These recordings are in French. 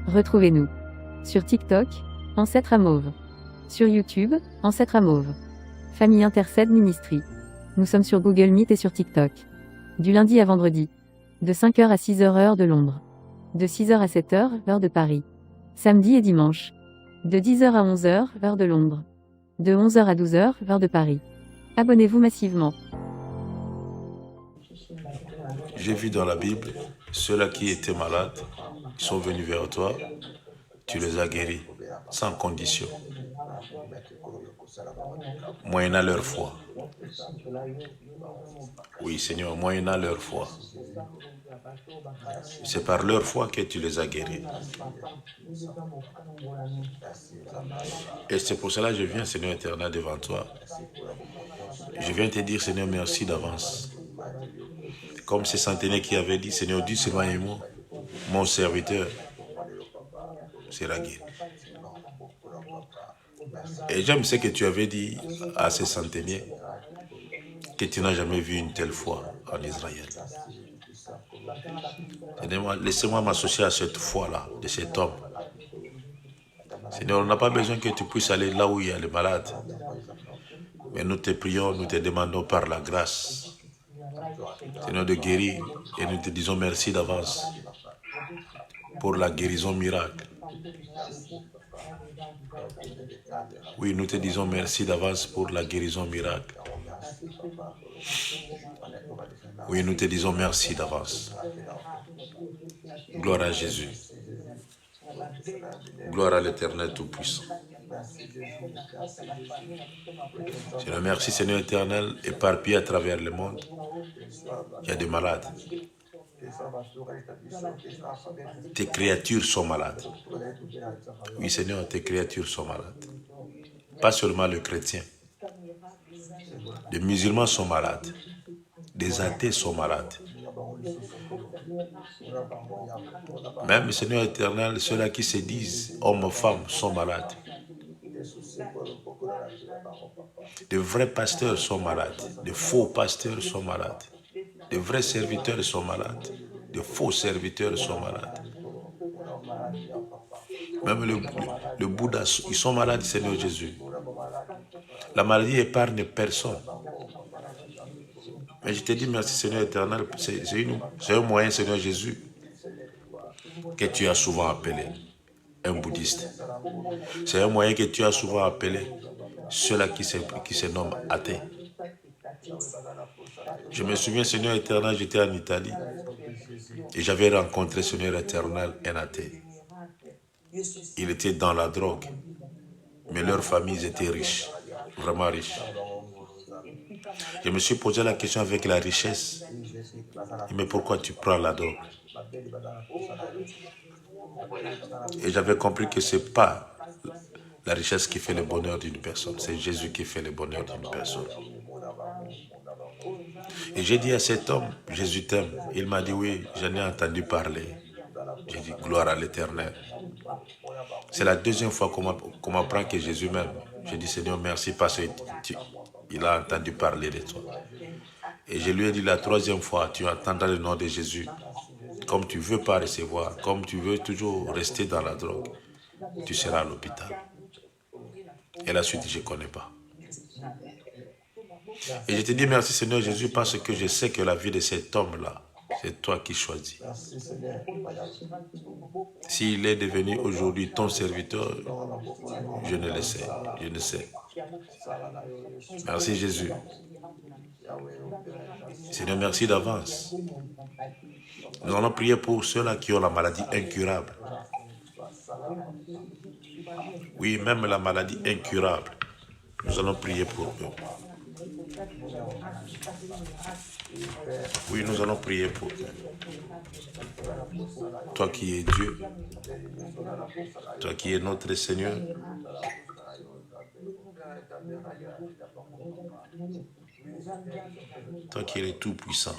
Retrouvez-nous sur TikTok, Ancêtre à Mauve. Sur YouTube, Ancêtre à Mauve. Famille Intercède Ministry. Nous sommes sur Google Meet et sur TikTok. Du lundi à vendredi. De 5h à 6h heure de Londres. De 6h à 7h heure de Paris. Samedi et dimanche. De 10h à 11h heure de Londres. De 11h à 12h heure de Paris. Abonnez-vous massivement. J'ai vu dans la Bible, ceux-là qui étaient malades, ils sont venus vers toi, tu les as guéris, sans condition, moyennant leur foi. Oui, Seigneur, moyennant leur foi. C'est par leur foi que tu les as guéris. Et c'est pour cela que je viens, Seigneur éternel, devant toi. Je viens te dire, Seigneur, merci d'avance. Comme ces centenaires qui avaient dit, Seigneur, dis seulement un mot, mon serviteur sera guéri. Et j'aime ce que tu avais dit à ces centenaires, que tu n'as jamais vu une telle foi en Israël. Laissez-moi m'associer à cette foi-là, de cet homme. Seigneur, on n'a pas besoin que tu puisses aller là où il y a les malades. Mais nous te prions, nous te demandons par la grâce, Seigneur, de guérir. Et nous te disons merci d'avance pour la guérison miracle. Oui, nous te disons merci d'avance pour la guérison miracle. Oui, nous te disons merci d'avance. Gloire à Jésus. Gloire à l'Éternel Tout-Puissant. Seigneur, merci Seigneur éternel, éparpillé à travers le monde. Il y a des malades. Tes créatures sont malades. Oui Seigneur, tes créatures sont malades. Pas seulement le chrétien. Les musulmans sont malades. Des athées sont malades. Même Seigneur éternel, ceux-là qui se disent hommes, femmes sont malades. De vrais pasteurs sont malades. De faux pasteurs sont malades. De vrais serviteurs sont malades. De faux serviteurs sont malades. Même le Bouddha, ils sont malades, Seigneur Jésus. La maladie épargne personne. Mais je te dis merci, Seigneur éternel. C'est un moyen, Seigneur Jésus, que tu as souvent appelé un bouddhiste. C'est un moyen que tu as souvent appelé ceux-là qui se nomment athées. Je me souviens, Seigneur éternel, j'étais en Italie et j'avais rencontré, Seigneur éternel, un athée. Il était dans la drogue, mais leurs familles étaient riches, vraiment riches. Je me suis posé la question avec la richesse. Mais pourquoi tu prends la drogue? Et j'avais compris que ce n'est pas la richesse qui fait le bonheur d'une personne, c'est Jésus qui fait le bonheur d'une personne. Et j'ai dit à cet homme, Jésus t'aime. Il m'a dit oui, j'en ai entendu parler. J'ai dit gloire à l'Éternel. C'est la deuxième fois qu'on m'apprend que Jésus m'aime. J'ai dit Seigneur merci parce qu'il a entendu parler de toi. Et je lui ai dit la troisième fois, tu entendras le nom de Jésus. Comme tu ne veux pas recevoir, comme tu veux toujours rester dans la drogue, tu seras à l'hôpital. Et la suite, je ne connais pas. Et je te dis merci Seigneur Jésus parce que je sais que la vie de cet homme-là, c'est toi qui choisis. S'il est devenu aujourd'hui ton serviteur, je ne le sais, je ne sais. Merci Jésus. Seigneur, merci d'avance. Nous allons prier pour ceux-là qui ont la maladie incurable. Oui, même la maladie incurable. Nous allons prier pour eux. Oui, nous allons prier pour eux. Toi qui es Dieu, toi qui es notre Seigneur, toi qui es le Tout-Puissant.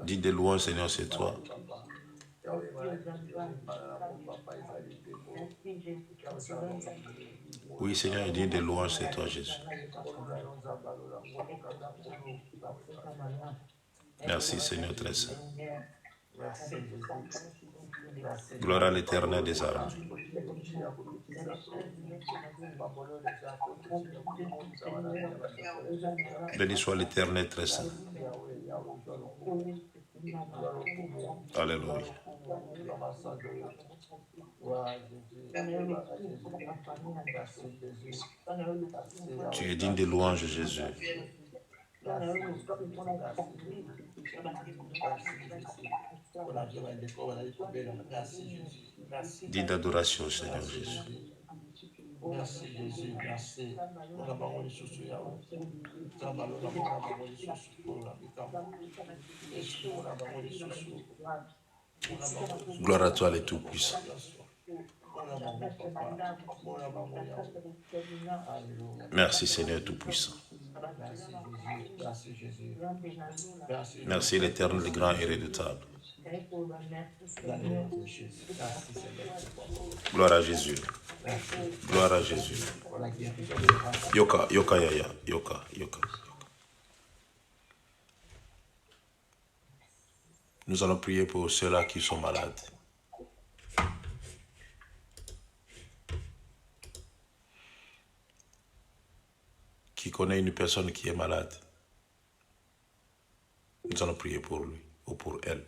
Dis de louanges, Seigneur, c'est toi. Oui, Seigneur, il dit des louanges, c'est toi, Jésus. Merci, Seigneur très saint. Gloire à l'Éternel des armées. Béni soit l'Éternel très saint. Alléluia. Tu es digne des louanges, Jésus. Digne d'adoration, Seigneur Jésus. Merci Jésus, merci. Gloire à toi, les Tout-Puissants. Merci, Seigneur Tout-Puissant. Merci, l'Éternel grand et redoutable. Gloire à Jésus. Gloire à Jésus. Yoka, yoka, yaya, yoka, yoka. Nous allons prier pour ceux-là qui sont malades. Qui connaît une personne qui est malade. Nous allons prier pour lui ou pour elle.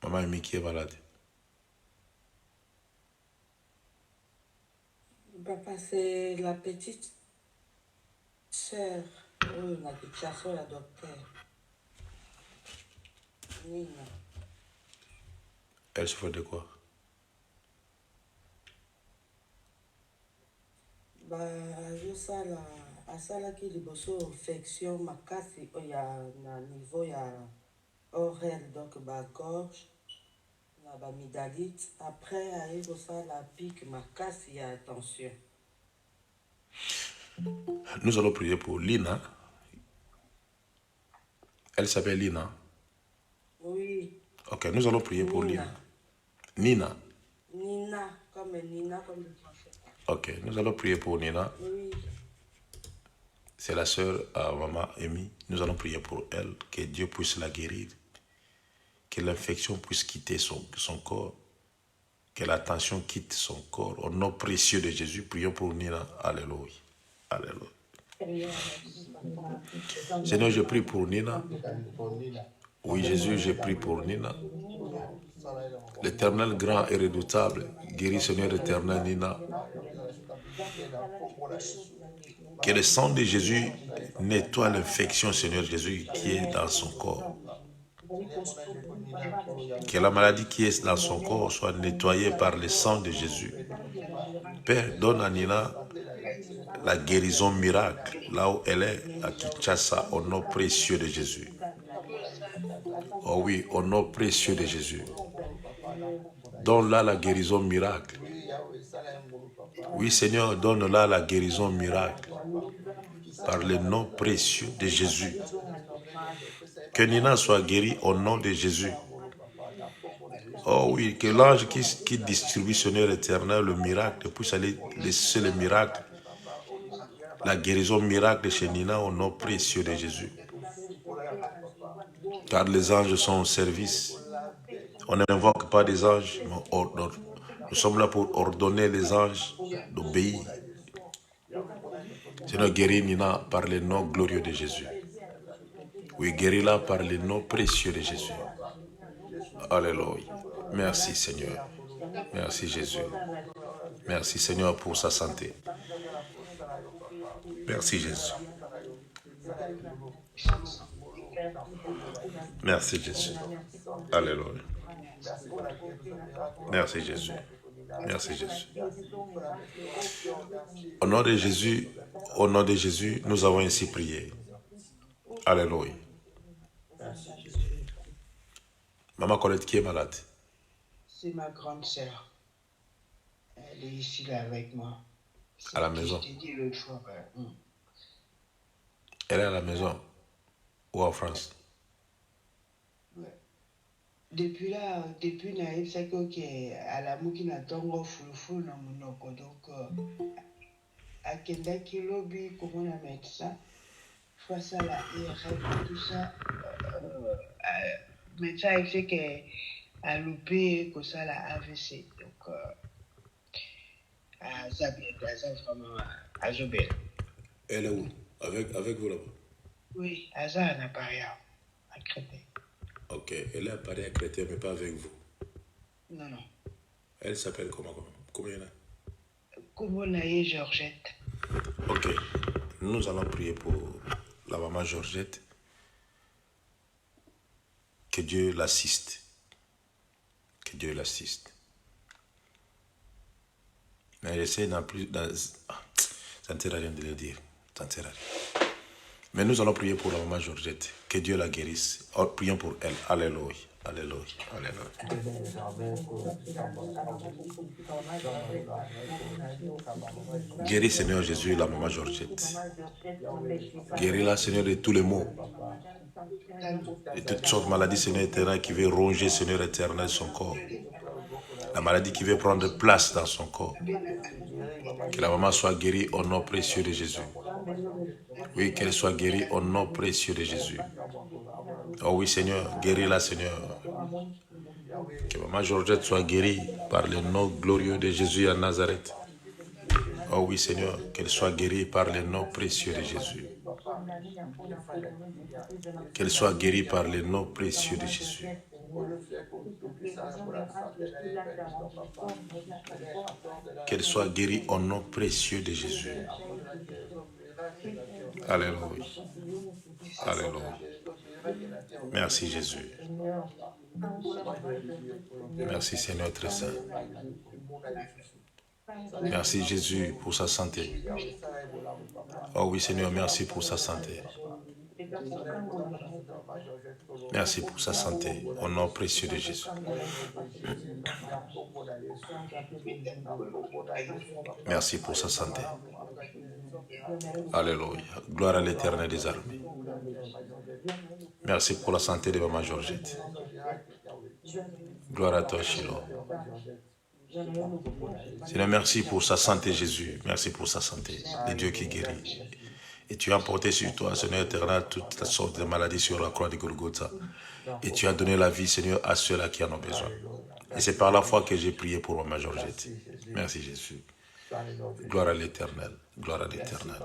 Maman Amy qui est malade. Papa, c'est la petite sœur. Oui, la petite sœur, la docteur. Nina. Elle souffre de quoi? Bah, je sais là, à ça là qui est infection, ma casse, il y a un niveau, il y a oreille, donc ma gorge, la amygdalite. Après, il y a ça la pique, ma casse, il y a tension. Nous allons prier pour Lina. Elle s'appelle Lina. Oui. Ok, nous allons prier pour Nina. Lina. Nina. Nina, comme le français. Ok, nous allons prier pour Nina. Oui. C'est la sœur à maman Amy. Nous allons prier pour elle, que Dieu puisse la guérir, que l'infection puisse quitter son corps, que la tension quitte son corps. Au nom précieux de Jésus, prions pour Nina. Alléluia. Alléluia. Seigneur, je prie pour Nina. Oui, Jésus, je prie pour Nina. L'Éternel grand et redoutable, guéris, Seigneur éternel, Nina. Que le sang de Jésus nettoie l'infection, Seigneur Jésus, qui est dans son corps. Que la maladie qui est dans son corps soit nettoyée par le sang de Jésus. Père, donne à Nina la guérison miracle, là où elle est, à Kinshasa, au nom précieux de Jésus. Oh oui, au nom précieux de Jésus. Donne-la la guérison miracle. Oui, Seigneur, donne-la la guérison miracle. Par le nom précieux de Jésus. Que Nina soit guérie au nom de Jésus. Oh oui, que l'ange qui distribue, Seigneur éternel, le miracle, puisse aller laisser le miracle, la guérison miracle chez Nina au nom précieux de Jésus. Car les anges sont au service. On n'invoque pas des anges, mais nous sommes là pour ordonner les anges d'obéir. Seigneur, guéris Nina par le nom glorieux de Jésus. Oui, guéris-la par le nom précieux de Jésus. Alléluia. Merci Seigneur. Merci Jésus. Merci Seigneur pour sa santé. Merci Jésus. Merci Jésus. Alléluia. Merci Jésus. Merci Jésus. Au nom de Jésus, nous avons ainsi prié. Alléluia. Maman Colette qui est malade? C'est ma grande sœur. Elle est ici là avec moi. À la maison. Je t'ai dit l'autre fois. Elle est à la maison ou en France? Ouais. depuis naïf c'est que à la muki na tongo fulufulu na monoko donc akendaki lobi komona médecin face à la IRM tout ça médecin a fait que a loupé que ça la AVC donc ça vraiment à Jobel. Elle est où? Avec vous là-bas? Oui, Aza n'a pas rien à Créteil. Ok, elle est à Paris à Créteil, mais pas avec vous. Non, non. Elle s'appelle comment? Combien il y en a? Koumonaye Georgette. Ok, nous allons prier pour la maman Georgette. Que Dieu l'assiste. Que Dieu l'assiste. Mais j'essaie d'en plus... Ça ne sert à rien de le dire. Ça ne sert à rien. Mais nous allons prier pour la maman Georgette. Que Dieu la guérisse. Oh, prions pour elle. Alléluia. Alléluia. Alléluia. Guéris, Seigneur Jésus, la maman Georgette. Guéris-la, Seigneur, de tous les maux. Et toutes sortes de maladies, Seigneur éternel, qui veut ronger, Seigneur éternel, son corps. La maladie qui veut prendre place dans son corps. Que la maman soit guérie au nom précieux de Jésus. Oui, qu'elle soit guérie au nom précieux de Jésus. Oh oui, Seigneur, guéris-la, Seigneur. Que maman Georgette soit guérie par le nom glorieux de Jésus à Nazareth. Oh oui, Seigneur, qu'elle soit guérie par le nom précieux de Jésus. Qu'elle soit guérie par le nom précieux de Jésus. Qu'elle soit guérie au nom précieux de Jésus. Alléluia. Alléluia. Merci Jésus. Merci Seigneur très saint. Merci Jésus pour sa santé. Oh oui Seigneur, merci pour sa santé. Merci pour sa santé, au nom précieux de Jésus. Merci pour sa santé. Alléluia. Gloire à l'Éternel des armées. Merci pour la santé de maman Georgette. Gloire à toi, Shiloh. Seigneur, merci pour sa santé, Jésus. Merci pour sa santé. Le Dieu qui guérit. Et tu as emporté sur toi, Seigneur éternel, toutes les sortes de maladies sur la croix de Golgotha. Et tu as donné la vie, Seigneur, à ceux-là qui en ont besoin. Et c'est par la foi que j'ai prié pour maman Georgette. Merci, Jésus. Gloire à l'Éternel. Gloire à l'Éternel.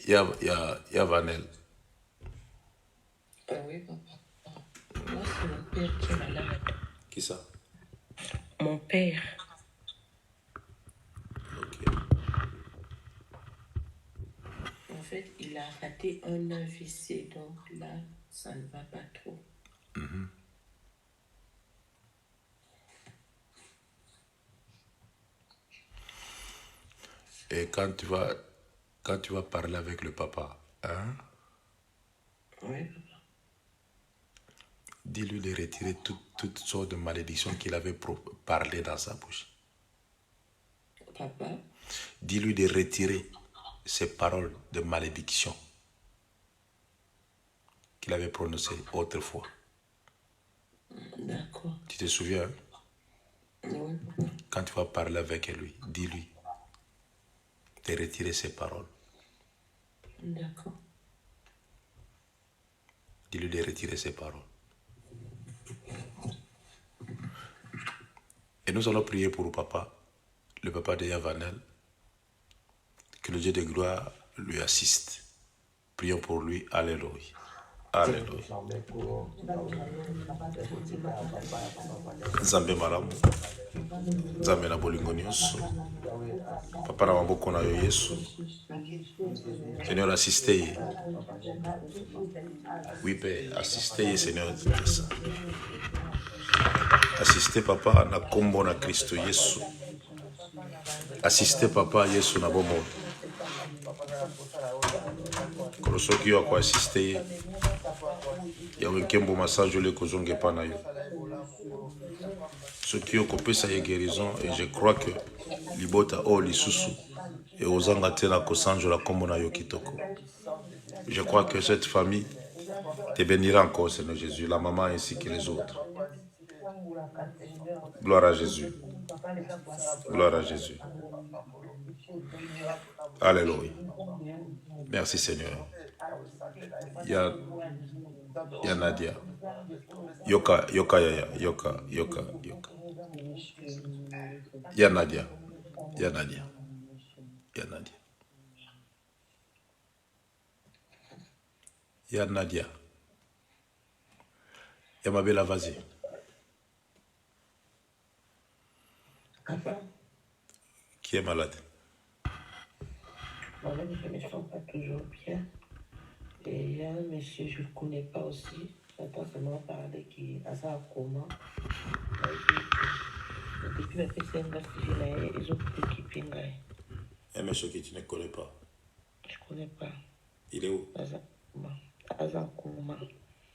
Il y a Vanel. Oui, papa. Moi, c'est mon père qui est malade. Qui ça? Mon père. Ok. En fait, il a raté un AVC, donc là, ça ne va pas trop. Mm-hmm. Et quand tu vas parler avec le papa, hein? Oui, papa. Dis-lui de retirer toutes sortes de malédictions qu'il avait parlé dans sa bouche. Papa? Dis-lui de retirer ces paroles de malédiction qu'il avait prononcées autrefois. D'accord. Tu te souviens? Oui, papa. Quand tu vas parler avec lui, dis-lui de retirer ces paroles. D'accord. Dis-lui de retirer ces paroles. Et nous allons prier pour le papa de Yavanel, que le Dieu de gloire lui assiste. Prions pour lui. Alléluia. Alléluia. Nzambe malamu. Nzambe na bolingo nyonso. Papa na maboko na yo Yesu. Seigneur, assistez. Oui, Père, assistez, Seigneur. Assistez, Papa, na kombo na Christo Yesu. Assistez, Papa, Yesu na bomo. Kolosoki yo ako assiste. Ya wekembo massage le kozonge pa na yo. Soki yo kopesa ye guérison, et je crois que libota o lisusu et ozanga te na kosanjo la kombo na yo kitoko. Je crois que cette famille te bénira encore, Seigneur Jésus, la maman ainsi que les autres. Gloire à Jésus. Gloire à Jésus. Alléluia. Merci, Seigneur. Il y a Nadia. Yoka. Il y a Nadia. Il y a ma belle, vas-y. Papa, Qui est malade? moi-même, je ne me sens pas toujours bien. Et il y a un monsieur, je ne le connais pas aussi. J'entends seulement parler qui a ça en coma. Depuis que c'est un gars qui ils ont pris qui pingaille. Un monsieur que tu ne connais pas. Je ne connais pas. Il est où? Asa en coma.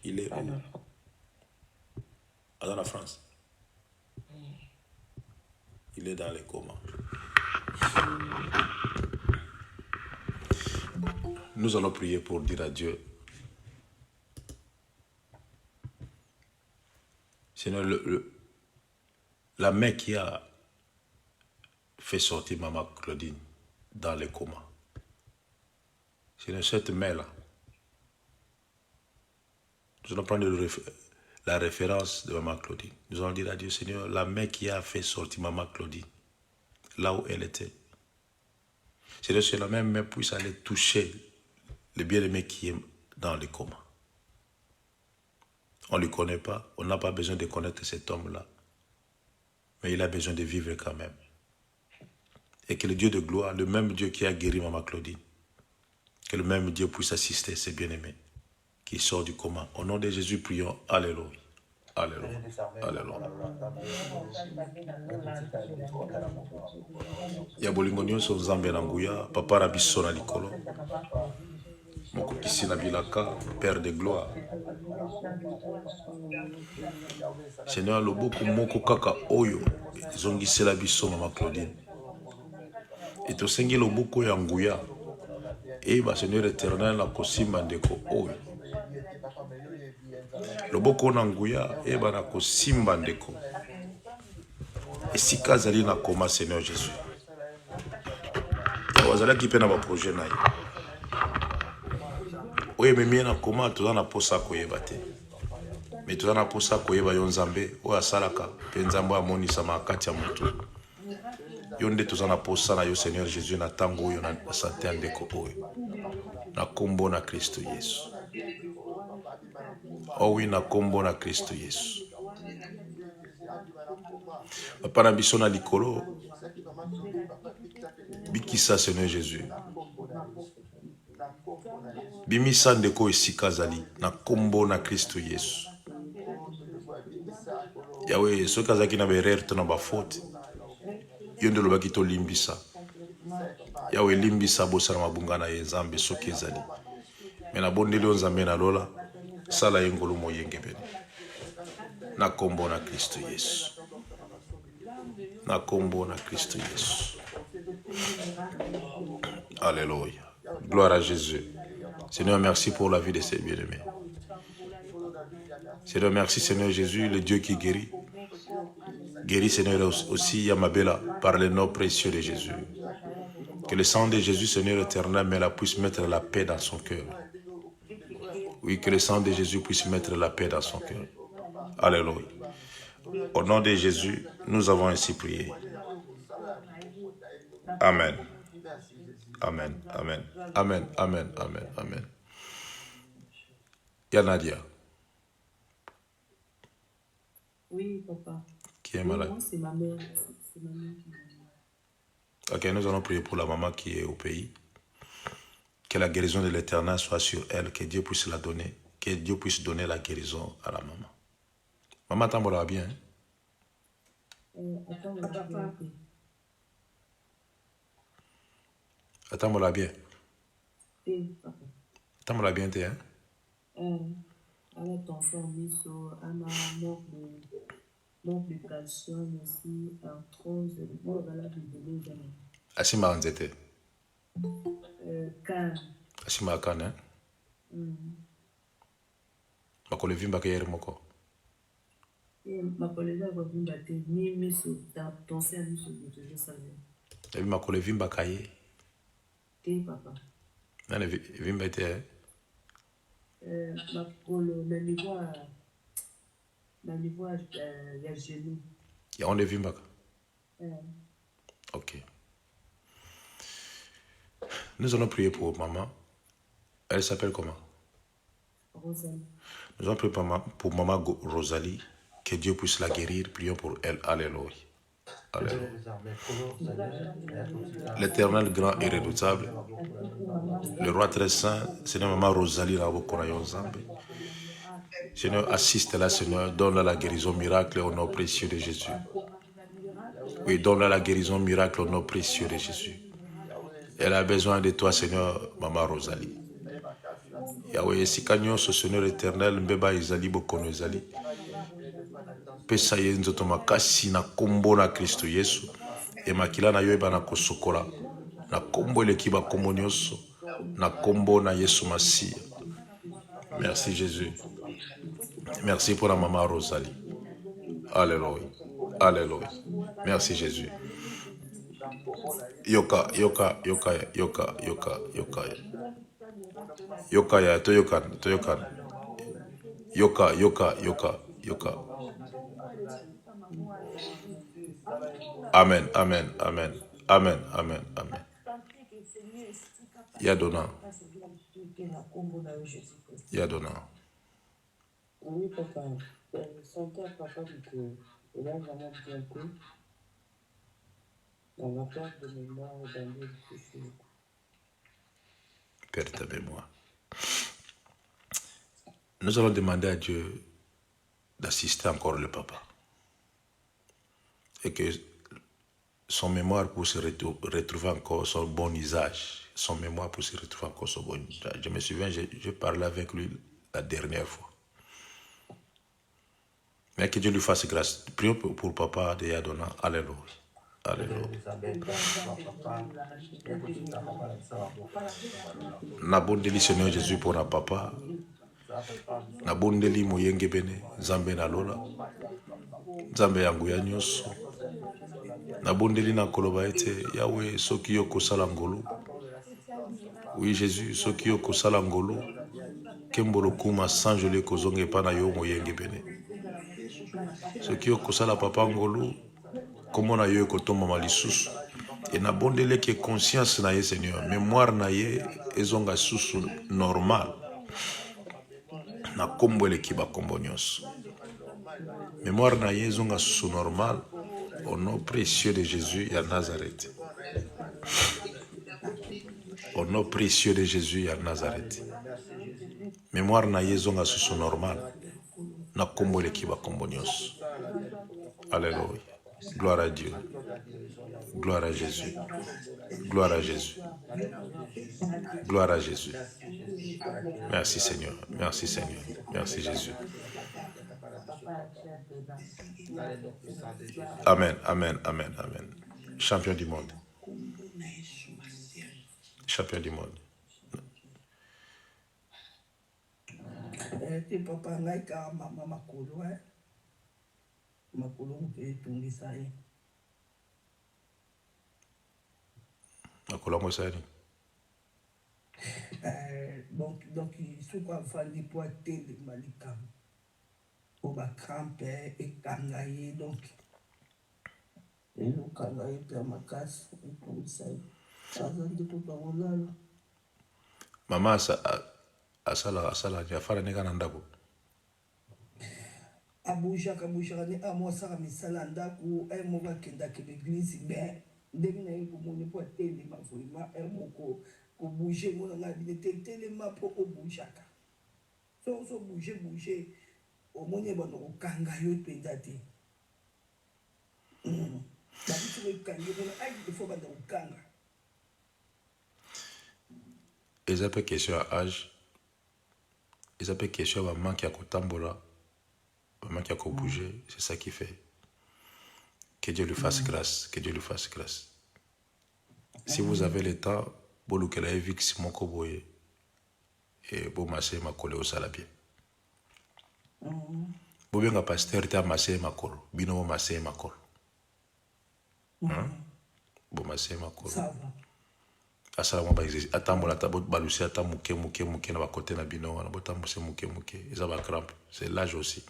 Il est où? Dans la France. Il est dans les comas. Nous allons prier pour dire à Dieu, Seigneur, la main qui a fait sortir Maman Claudine dans les comas, Seigneur, cette main-là, nous allons prendre la référence de Maman Claudine. Nous allons dire à Dieu, Seigneur, la main qui a fait sortir Maman Claudine, là où elle était. Seigneur, que la même main puisse aller toucher le bien-aimé qui est dans les comas. On ne le connaît pas, on n'a pas besoin de connaître cet homme-là. Mais il a besoin de vivre quand même. Et que le Dieu de gloire, le même Dieu qui a guéri Maman Claudine, que le même Dieu puisse assister ses bien-aimés qui sortent du coma. Au nom de Jésus, prions. Alléluia. Alléluia. Alléluia. Ya bolingo nyonso nzambe na nguya, papa na biso na likolo. Mokokisi na bilaka, Père de gloire. Seigneur, loboko moko kaka oyo, zongisela biso Maman Claudine. Et tosengi loboko ya nguya. Et ba Seigneur éternel na kosimba ndeko oyo. Loboko na nguya, et ba na kosimba ndeko. Esika zali na koma, Seigneur Jésus. Wazala ki pe na ba projet na ye. Oye memie na koma, toza na posa koyeba te. Mais toza na posa koyeba yo nzambe, oyo asalaka, pe nzambe amonisa makati ya moto. Yo nde toza na posa na yo, Seigneur Jésus, na tango oyo na sante ya ndeko oyo. Na kombo na Kristo Yesu. Oh oui, na kombo na Kristo Yesu. Papa na biso na likolo, bikisa Seigneur Jésus. Bimisa ndeko esika zali, na kombo na Kristo Yesu. Yahweh, soki azaki na berere to na bafaute, yo nde lobaki to limbisa. Yahweh, limbisa bosa na mabunga na ye nzambe soki ezali. Me na bondeli yo nzambe na lola, sala ye ngolu moyenge bene. Na kombo na Kristo Yesu. Na kombo na Kristo Yesu. Alléluia. Gloire à Jésus. Seigneur, merci pour la vie de ces bien-aimés. Seigneur, merci Seigneur Jésus, le Dieu qui guérit. Guéris Seigneur aussi Yamabela par le nom précieux de Jésus. Que le sang de Jésus, Seigneur éternel, puisse mettre la paix dans son cœur. Oui, que le sang de Jésus puisse mettre la paix dans son cœur. Alléluia. Au nom de Jésus, nous avons ainsi prié. Amen. Amen. Amen. Amen. Amen. Amen. Amen. Il y a Nadia. Oui, papa. Qui est malade. Moi, c'est ma mère. C'est ma mère qui est malade. Ok, nous allons prier pour la maman qui est au pays. Que la guérison de l'Éternel soit sur elle, que Dieu puisse la donner, que Dieu puisse donner la guérison à la maman. Maman, t'en bien. Attends, papa. Attends-moi bien. Oui, papa. Attends-moi bien, t'es, hein? Avec ton frère Misso, Anna, manque de calcium aussi, arthrose, bon, voilà, je vais les aimer. Asima Anzete. Car. Asima Akan, hein? makolo evimbaka ere moko. makolo eza kovimba te ni miso tonse ya miso moto ezosalela Ebi makolo evimbaka ye te papa. nani evimba ete Makolo na niveau ya genou. yango evimbaka. Ok. Nous allons prier pour maman. Elle s'appelle comment? Rosalie. Nous allons prier pour maman Rosalie. Que Dieu puisse la guérir. Prions pour elle. Alléluia. Alléluia. L'Éternel grand et redoutable, le roi très saint, Seigneur maman Rosalie, Seigneur, assiste-la, Seigneur, donne-la la guérison miracle au nom précieux de Jésus. Oui, donne-la la guérison miracle au nom précieux de Jésus. Elle a besoin de toi, Seigneur, maman Rosalie. Yahweh, si kanyo ce Seigneur éternel, mbeba izali bokono izali. Pesa ye nzoto makasi na kombo na Kristo Yesu. E makila na yo eba na kosokola. Na kombo eleki ba kombo nyonso. Na kombo na Yesu Masia. Merci Jésus. Merci pour la maman Rosalie. Alléluia. Alléluia. Merci Jésus. Yoka. Yoka, toyokan. Yoka. Amen. Yadona. Oui, papa. Santé à papa que il a vraiment bien pris. Dans la perte de mémoire dans les soucis. Père ta mémoire. Nous allons demander à Dieu d'assister encore le papa. Et que son mémoire puisse retrouver encore son bon usage. Son mémoire puisse retrouver encore son bon usage. Je me souviens, je parlais avec lui la dernière fois. Mais que Dieu lui fasse grâce. Prions pour papa de Yadona. Alléluia. Nabondeli Seigneur Jésus pour na papa. Nabondeli moyenge bene. Zambe na lola. Zambe yangu ya nyonso. Nabondeli na koloba ete Yahweh soki yo kosala ngolu. Oui Jésus soki yo kosala ngolu. Kembolo kuma sanjole kozonge pa na yo moyenge bene. Soki yo kosala papa ngolu. Comment na yo kotomba malisusu. Et na bondele qui est conscience na ye Seigneur. Mémoire na ye ezonga susu normal. Na kombo ele kiba kombo nyonso. Mémoire na ye ezonga susu normal. Au nom précieux de Jésus ya Nazareth. Au nom précieux de Jésus ya Nazareth. Mémoire na ye ezonga susu normal. Na kombo ele kiba kombo nyonso. Alléluia. Gloire à Dieu. Gloire à Jésus. Gloire à Jésus. Gloire à Jésus. Merci Seigneur. Merci Seigneur. Merci Jésus. Amen. Champion du monde. Champion du monde. Te papa ngai ka mama makolo makolo mpe etungisa ye. Makolo mo sani. Donc soki afandi po atelema likambo po bacrampe ekanga ye donc elokanga ye mpe ya makasi etungisa ye aza ndeko bakolala. Mama asala afala neka na ndako. Abujaka ne amosaka misala ndako moko akendaka l'église mais ndenge na ye komoni po atelema vraiment moko kobouge mona ngai bine telema po obujaka so bouge omoni bana kokanga yo mpenza te babisi kokange mona ifo banda kokanga. Eza pe question à âge. Eza pe question à manque à kotambola. Manque à bouger. C'est ça qui fait. Que Dieu lui fasse grâce. Que Dieu lui fasse grâce. Si vous avez le temps, bolukela evix moko boye et bo masse makole au salabie. Bobenga pasteur te amassé makolo. Bino bo massé makolo. Bo massé makolo. Ça va. Asala mo ba exercice. Atambola ta bot balusi ata muke na ba côté na bino wana botambose muke. Eza ba crampe. C'est l'âge aussi.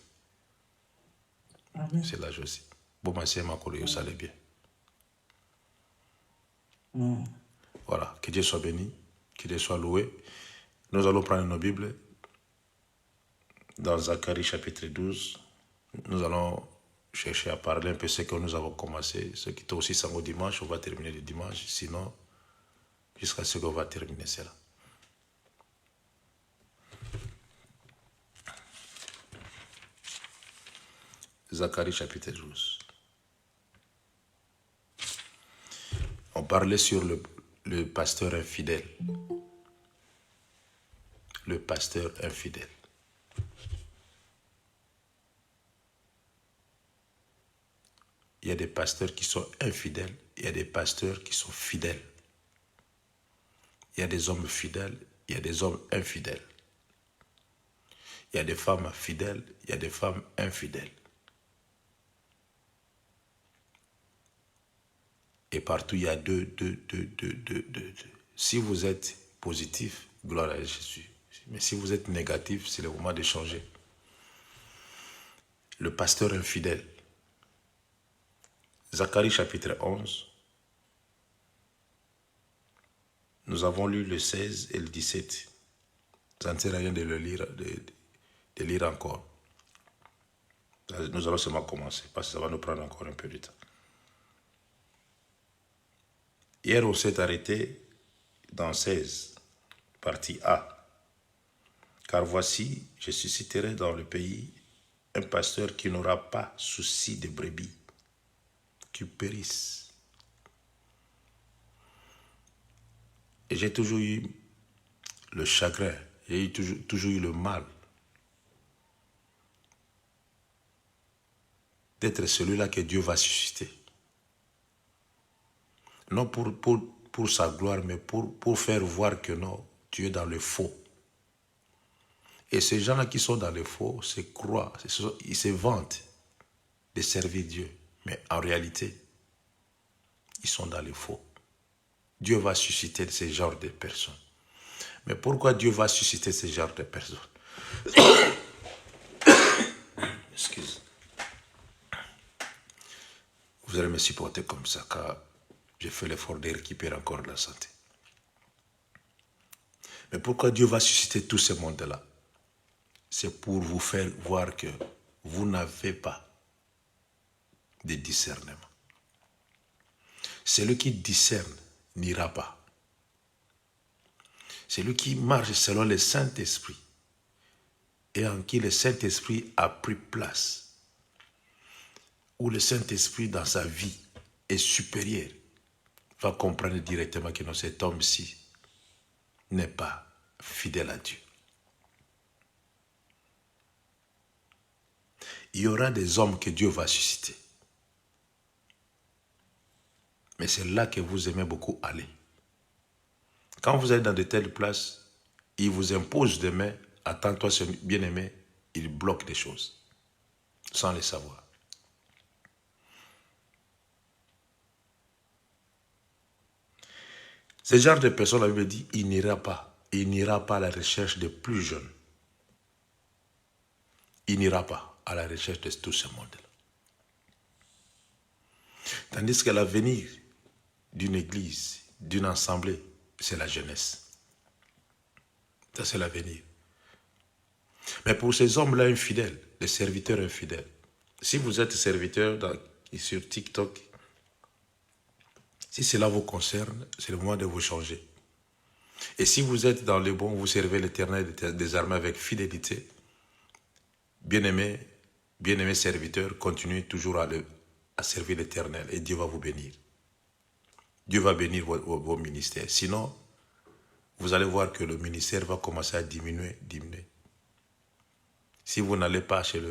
Amen. C'est l'âge aussi. Bo massé makolo yo sale bien. Voilà, que Dieu soit béni, que Dieu soit loué. Nous allons prendre nos Bibles dans Zacharie chapitre 12. Nous allons chercher à parler un peu ce que nous avons commencé. Ce qui est aussi samedi dimanche, on va terminer le dimanche. Sinon, jusqu'à ce qu'on va terminer cela. Zacharie chapitre 12. On parlait sur le pasteur infidèle. Le pasteur infidèle. Il y a des pasteurs qui sont infidèles, il y a des pasteurs qui sont fidèles. Il y a des hommes fidèles, il y a des hommes infidèles. Il y a des femmes fidèles, il y a des femmes infidèles. Et partout, il y a deux. Si vous êtes positif, gloire à Jésus. Mais si vous êtes négatif, c'est le moment de changer. Le pasteur infidèle. Zacharie chapitre 11. Nous avons lu le 16 et le 17. Ça ne sert à rien de le lire, de lire encore. Nous allons seulement commencer parce que ça va nous prendre encore un peu de temps. Hier, on s'est arrêté dans 16, partie A. Car voici, je susciterai dans le pays un pasteur qui n'aura pas souci de brebis, qui périssent. Et j'ai toujours eu le chagrin, j'ai toujours eu le mal d'être celui-là que Dieu va susciter. Non pour sa gloire, mais pour faire voir que non, tu es dans le faux. Et ces gens-là qui sont dans le faux se croient, ils se vantent de servir Dieu. Mais en réalité, ils sont dans le faux. Dieu va susciter ce genre de personnes. Mais pourquoi Dieu va susciter ce genre de personnes? Excuse. Vous allez me supporter comme ça, car j'ai fait l'effort de récupérer encore la santé. Mais pourquoi Dieu va susciter tout ce monde-là? C'est pour vous faire voir que vous n'avez pas de discernement. Celui qui discerne n'ira pas. Celui qui marche selon le Saint-Esprit et en qui le Saint-Esprit a pris place, où le Saint-Esprit dans sa vie est supérieur, va comprendre directement que non, cet homme-ci n'est pas fidèle à Dieu. Il y aura des hommes que Dieu va susciter. Mais c'est là que vous aimez beaucoup aller. Quand vous êtes dans de telles places, ils vous imposent des mains, attends-toi, bien-aimé, ils bloquent des choses, sans les savoir. Ce genre de personnes, la Bible dit, il n'ira pas à la recherche des plus jeunes. Il n'ira pas à la recherche de tout ce monde-là. Tandis que l'avenir d'une église, d'une assemblée, c'est la jeunesse. Ça, c'est l'avenir. Mais pour ces hommes-là infidèles, les serviteurs infidèles, si vous êtes serviteur sur TikTok, si cela vous concerne, c'est le moment de vous changer. Et si vous êtes dans le bon, vous servez l'Éternel des armées avec fidélité, bien-aimés serviteurs, continuez toujours à servir l'Éternel et Dieu va vous bénir. Dieu va bénir vos ministères. Sinon, vous allez voir que le ministère va commencer à diminuer. Si vous n'allez pas chez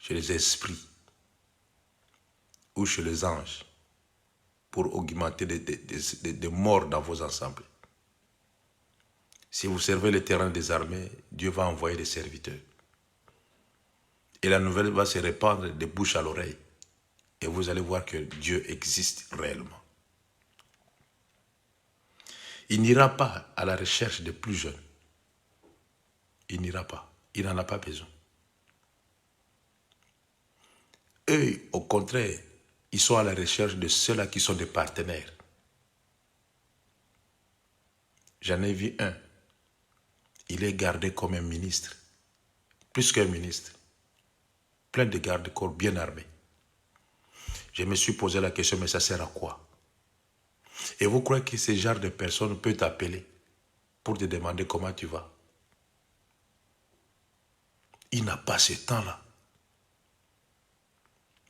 les esprits ou chez les anges pour augmenter des morts dans vos ensembles. Si vous servez l'Éternel des armées, Dieu va envoyer des serviteurs. Et la nouvelle va se répandre de bouche à l'oreille. Et vous allez voir que Dieu existe réellement. Il n'ira pas à la recherche des plus jeunes. Il n'ira pas. Il n'en a pas besoin. Eux, au contraire, ils sont à la recherche de ceux-là qui sont des partenaires. J'en ai vu un. Il est gardé comme un ministre. Plus qu'un ministre. Plein de gardes-corps bien armés. Je me suis posé la question, mais ça sert à quoi? Et vous croyez que ce genre de personne peut t'appeler pour te demander comment tu vas? Il n'a pas ce temps-là.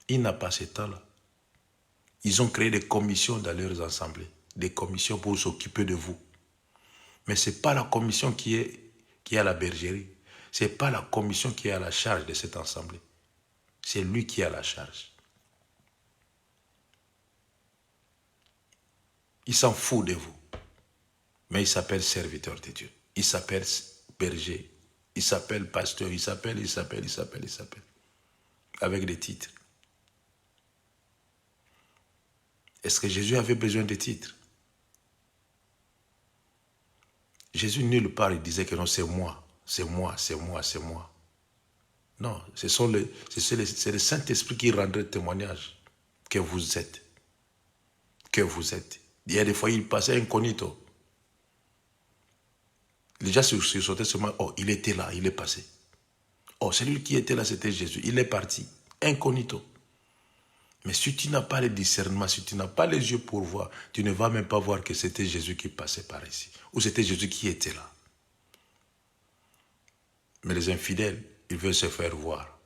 Il n'a pas ce temps-là. Ils ont créé des commissions dans leurs assemblées. Des commissions pour s'occuper de vous. Mais ce n'est pas la commission qui est à la bergerie. Ce n'est pas la commission qui est à la charge de cette assemblée. C'est lui qui a la charge. Il s'en fout de vous. Mais il s'appelle serviteur de Dieu. Il s'appelle berger. Il s'appelle pasteur. Il s'appelle. Avec des titres. Est-ce que Jésus avait besoin de titres? Jésus nulle part il disait que non, c'est moi. C'est moi. Non, c'est le Saint-Esprit qui rendrait témoignage que vous êtes. Que vous êtes. Il y a des fois, il passait incognito. Les gens se sautaient seulement. Oh, il était là, il est passé. Oh, celui qui était là, c'était Jésus. Il est parti. Incognito. Mais si tu n'as pas le discernement, si tu n'as pas les yeux pour voir, tu ne vas même pas voir que c'était Jésus qui passait par ici. Ou c'était Jésus qui était là. Mais les infidèles, ils veulent se faire voir.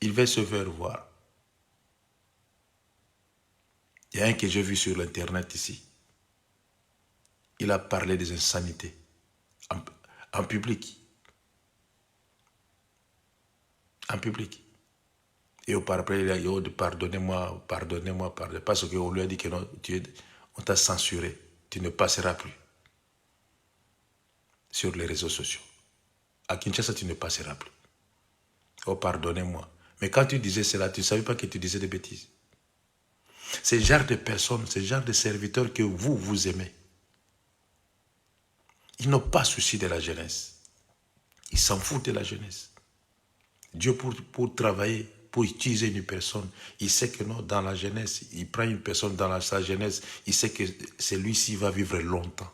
Ils veulent se faire voir. Il y a un que j'ai vu sur l'internet ici. Il a parlé des insanités en public. En public. Et après, il a dit, pardonnez-moi, parce qu'on lui a dit que non, on t'a censuré, tu ne passeras plus sur les réseaux sociaux. À Kinshasa, tu ne passeras plus. Oh, pardonnez-moi. Mais quand tu disais cela, tu ne savais pas que tu disais des bêtises. C'est le genre de personnes, c'est le genre de serviteurs que vous aimez. Ils n'ont pas souci de la jeunesse. Ils s'en foutent de la jeunesse. Dieu, pour travailler, pour utiliser une personne, il sait que non, dans la jeunesse, il prend une personne dans sa jeunesse, il sait que celui-ci va vivre longtemps.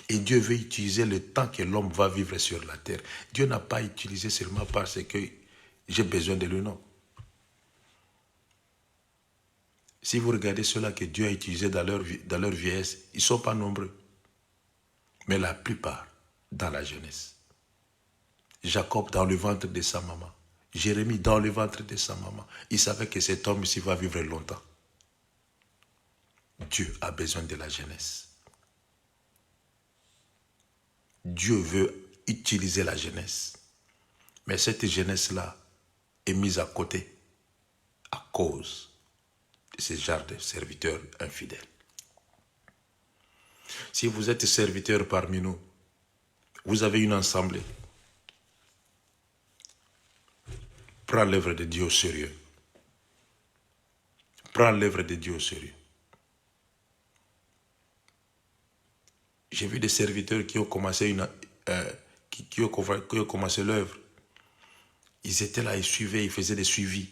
Et Dieu veut utiliser le temps que l'homme va vivre sur la terre. Dieu n'a pas utilisé seulement parce que j'ai besoin de lui, non. Si vous regardez ceux-là que Dieu a utilisés dans leur vieillesse, ils ne sont pas nombreux. Mais la plupart, dans la jeunesse. Jacob dans le ventre de sa maman. Jérémie dans le ventre de sa maman. Il savait que cet homme-ci va vivre longtemps. Dieu a besoin de la jeunesse. Dieu veut utiliser la jeunesse. Mais cette jeunesse-là est mise à côté à cause de ce genre de serviteurs infidèles. Si vous êtes serviteur parmi nous, vous avez une assemblée. Prends l'œuvre de Dieu au sérieux. Prends l'œuvre de Dieu au sérieux. J'ai vu des serviteurs qui ont commencé qui ont commencé l'œuvre. Ils étaient là, ils suivaient, ils faisaient des suivis.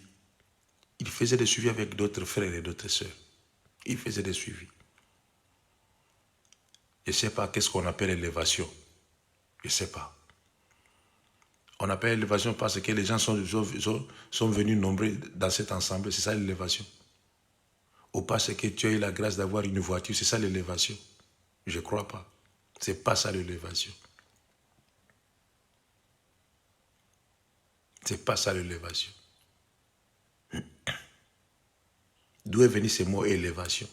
Ils faisaient des suivis avec d'autres frères et d'autres sœurs. Ils faisaient des suivis. Je ne sais pas qu'est-ce qu'on appelle élévation. Je ne sais pas. On appelle l'élévation parce que les gens sont venus nombreux dans cet ensemble. C'est ça l'élévation. Ou parce que tu as eu la grâce d'avoir une voiture. C'est ça l'élévation. Je ne crois pas. Ce n'est pas ça l'élévation. Ce n'est pas ça l'élévation. D'où est venu ce mot élévation?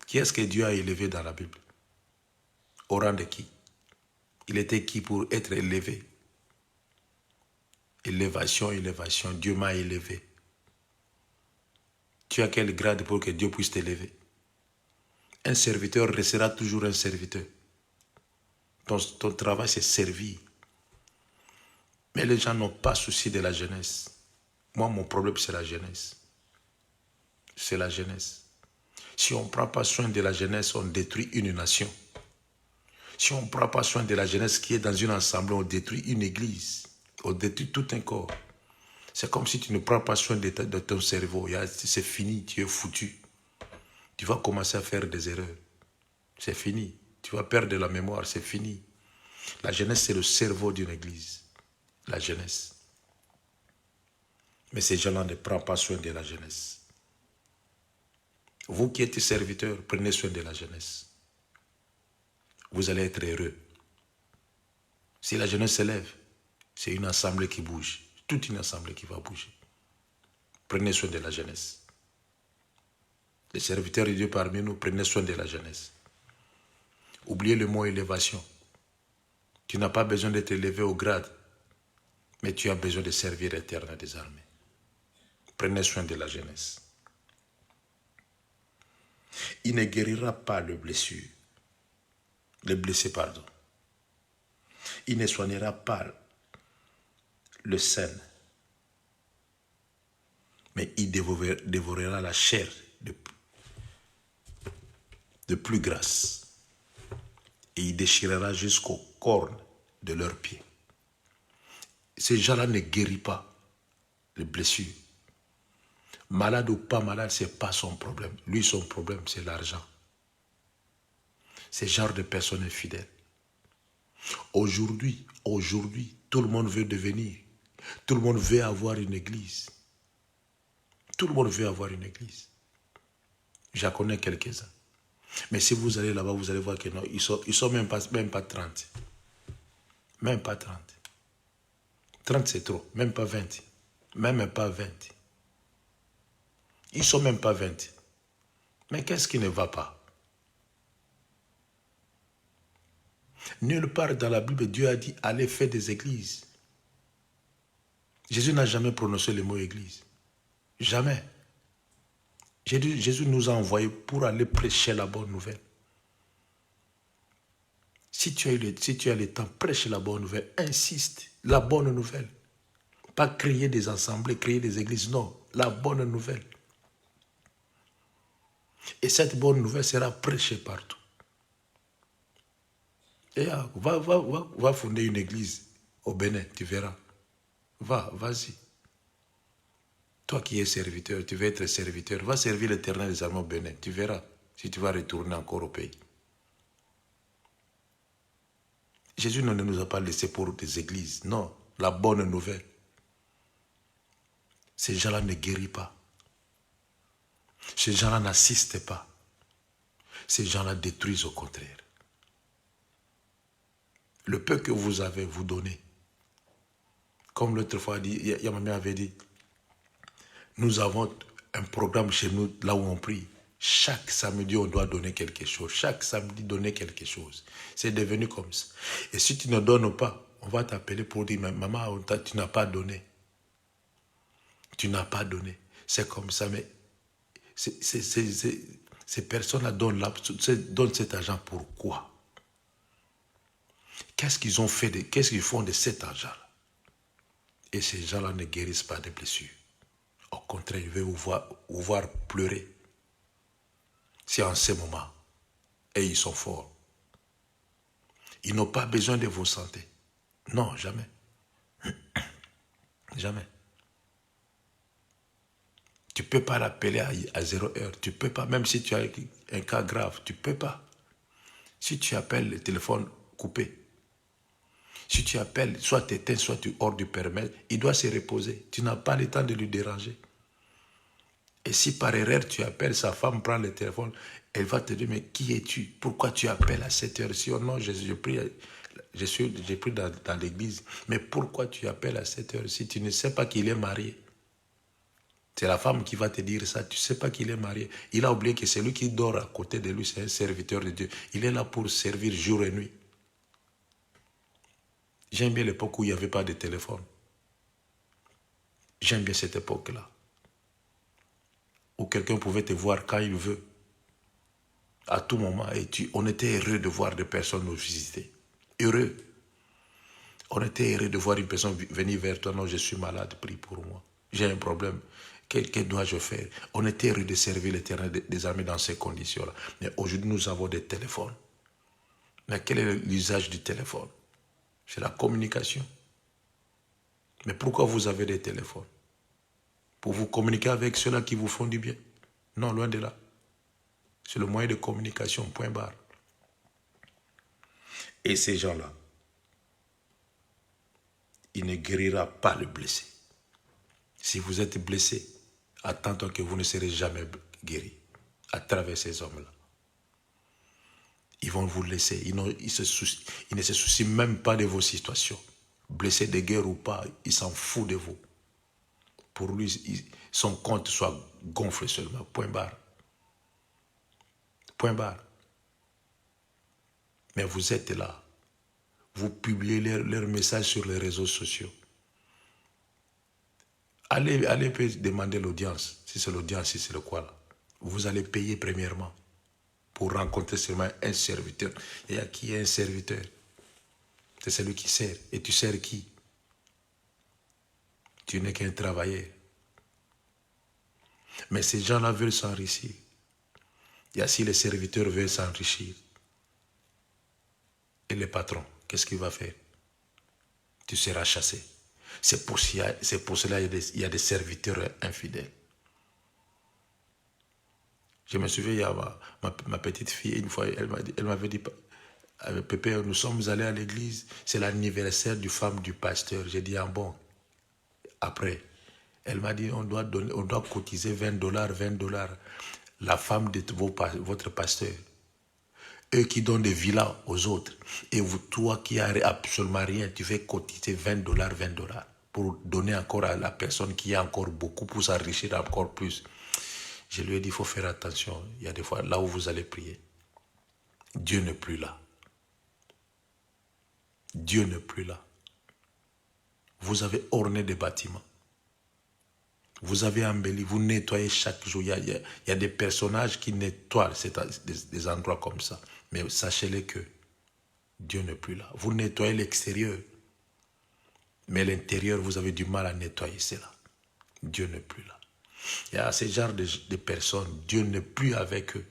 Qui est-ce que Dieu a élevé dans la Bible? Au rang de qui? Il était qui pour être élevé? Élévation, élévation. Dieu m'a élevé. Tu as quel grade pour que Dieu puisse t'élever? Un serviteur restera toujours un serviteur. Ton travail, c'est servir. Mais les gens n'ont pas souci de la jeunesse. Moi, mon problème, c'est la jeunesse. C'est la jeunesse. Si on ne prend pas soin de la jeunesse, on détruit une nation. Si on ne prend pas soin de la jeunesse qui est dans une assemblée, on détruit une église. On détruit tout un corps. C'est comme si tu ne prends pas soin de ton cerveau. C'est fini, tu es foutu. Tu vas commencer à faire des erreurs. C'est fini. Tu vas perdre de la mémoire, c'est fini. La jeunesse, c'est le cerveau d'une église. La jeunesse. Mais ces gens-là ne prennent pas soin de la jeunesse. Vous qui êtes serviteurs, prenez soin de la jeunesse. Vous allez être heureux. Si la jeunesse s'élève, c'est une assemblée qui bouge. Toute une assemblée qui va bouger. Prenez soin de la jeunesse. Les serviteurs de Dieu parmi nous, prenez soin de la jeunesse. Oubliez le mot élévation. Tu n'as pas besoin d'être élevé au grade, mais tu as besoin de servir l'Éternel des armées. Prenez soin de la jeunesse. Il ne guérira pas le blessé, pardon. Il ne soignera pas le sein, mais il dévorera la chair de plus grasse. Et il déchirera jusqu'aux cornes de leurs pieds. Ces gens-là ne guérissent pas les blessures. Malade ou pas malade, ce n'est pas son problème. Lui, son problème, c'est l'argent. C'est ce genre de personnes infidèles. Aujourd'hui, tout le monde veut devenir. Tout le monde veut avoir une église. Tout le monde veut avoir une église. J'en connais quelques-uns. Mais si vous allez là-bas, vous allez voir que non, ils sont même pas 30. Même pas 30. 30 c'est trop, même pas 20. Même pas 20. Ils ne sont même pas 20. Mais qu'est-ce qui ne va pas? Nulle part dans la Bible, Dieu a dit allez faire des églises. Jésus n'a jamais prononcé le mot église. Jamais. Jésus nous a envoyés pour aller prêcher la bonne nouvelle. Si tu as le temps, prêche la bonne nouvelle. Insiste, la bonne nouvelle. Pas créer des assemblées, créer des églises. Non, la bonne nouvelle. Et cette bonne nouvelle sera prêchée partout. Et va fonder une église au Bénin, tu verras. Vas-y. Toi qui es serviteur, tu veux être serviteur, va servir l'Éternel des armées au Bénin. Tu verras si tu vas retourner encore au pays. Jésus ne nous a pas laissés pour des églises. Non, la bonne nouvelle. Ces gens-là ne guérissent pas. Ces gens-là n'assistent pas. Ces gens-là détruisent au contraire. Le peu que vous avez, vous donnez. Comme l'autre fois, Yamamé avait dit, nous avons un programme chez nous, là où on prie. Chaque samedi, on doit donner quelque chose. Chaque samedi, donner quelque chose. C'est devenu comme ça. Et si tu ne donnes pas, on va t'appeler pour dire, maman, tu n'as pas donné. Tu n'as pas donné. C'est comme ça, mais ces personnes-là donnent cet argent pourquoi? Qu'est-ce qu'ils ont fait, qu'est-ce qu'ils font de cet argent-là? Et ces gens-là ne guérissent pas des blessures. Au contraire, ils veulent vous voir pleurer. C'est en ce moment. Et ils sont forts. Ils n'ont pas besoin de vos santé. Non, jamais. Jamais. Tu ne peux pas l'appeler à 0 heure. Tu ne peux pas, même si tu as un cas grave, tu ne peux pas. Si tu appelles le téléphone coupé, si tu appelles, soit tu éteins, soit tu hors du périmètre, il doit se reposer. Tu n'as pas le temps de lui déranger. Et si par erreur tu appelles, sa femme prend le téléphone, elle va te dire, mais qui es-tu? Pourquoi tu appelles à cette heure-ci? Oh non, j'ai pris dans l'église. Mais pourquoi tu appelles à cette heure-ci? Tu ne sais pas qu'il est marié. C'est la femme qui va te dire ça. Tu ne sais pas qu'il est marié. Il a oublié que c'est lui qui dort à côté de lui, c'est un serviteur de Dieu. Il est là pour servir jour et nuit. J'aime bien l'époque où il n'y avait pas de téléphone. J'aime bien cette époque-là. Où quelqu'un pouvait te voir quand il veut. À tout moment. Et on était heureux de voir des personnes nous visiter. Heureux. On était heureux de voir une personne venir vers toi. Non, je suis malade, prie pour moi. J'ai un problème. Que dois-je faire? On était heureux de servir l'Éternel des armées dans ces conditions-là. Mais aujourd'hui, nous avons des téléphones. Mais quel est l'usage du téléphone? C'est la communication. Mais pourquoi vous avez des téléphones? Pour vous communiquer avec ceux-là qui vous font du bien? Non, loin de là. C'est le moyen de communication, point barre. Et ces gens-là, il ne guérira pas le blessé. Si vous êtes blessé, attends-toi que vous ne serez jamais guéri à travers ces hommes-là. Ils vont vous laisser. Ils ne se soucient même pas de vos situations. Blessé de guerre ou pas, il s'en fout de vous. Pour lui, son compte soit gonflé seulement. Point barre. Point barre. Mais vous êtes là. Vous publiez leurs messages sur les réseaux sociaux. Allez demander l'audience. Si c'est l'audience, si c'est le quoi là. Vous allez payer premièrement pour rencontrer seulement un serviteur. Et à qui est un serviteur? C'est celui qui sert. Et tu sers qui? Tu n'es qu'un travailleur. Mais ces gens-là veulent s'enrichir. Et si les serviteurs veulent s'enrichir, et le patron, qu'est-ce qu'il va faire? Tu seras chassé. C'est pour cela qu'il y a des serviteurs infidèles. Je me souviens, il y a ma petite fille, une fois, elle m'avait dit, Pépé, nous sommes allés à l'église, c'est l'anniversaire du femme du pasteur. J'ai dit, ah bon. Après, elle m'a dit, on doit cotiser $20. La femme de votre pasteur. Eux qui donnent des villas aux autres. Et vous, toi qui n'as absolument rien, tu fais cotiser $20 pour donner encore à la personne qui a encore beaucoup, pour s'enrichir encore plus. Je lui ai dit, il faut faire attention. Il y a des fois, là où vous allez prier, Dieu n'est plus là. Dieu n'est plus là. Vous avez orné des bâtiments. Vous avez embelli, vous nettoyez chaque jour. Il y a des personnages qui nettoient des endroits comme ça. Mais sachez-le que Dieu n'est plus là. Vous nettoyez l'extérieur. Mais l'intérieur, vous avez du mal à nettoyer cela. Dieu n'est plus là. Il y a ce genre de personnes, Dieu n'est plus avec eux.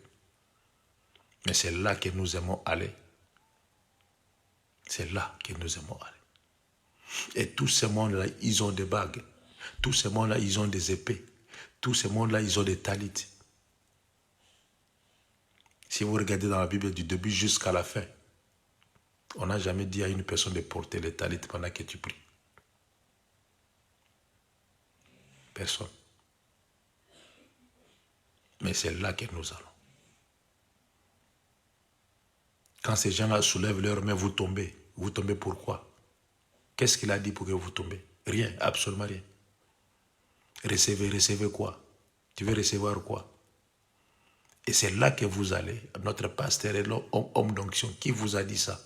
Mais c'est là que nous aimons aller. C'est là que nous aimons aller. Et tous ces mondes-là, ils ont des bagues. Tous ces mondes-là, ils ont des épées. Tous ces mondes-là, ils ont des talites. Si vous regardez dans la Bible du début jusqu'à la fin, on n'a jamais dit à une personne de porter les talites pendant que tu pries. Personne. Mais c'est là que nous allons. Quand ces gens-là soulèvent leurs mains, vous tombez. Vous tombez pourquoi? Qu'est-ce qu'il a dit pour que vous tombez? Rien, absolument rien. Recevez quoi? Tu veux recevoir quoi? Et c'est là que vous allez. Notre pasteur est l'homme d'onction qui vous a dit ça.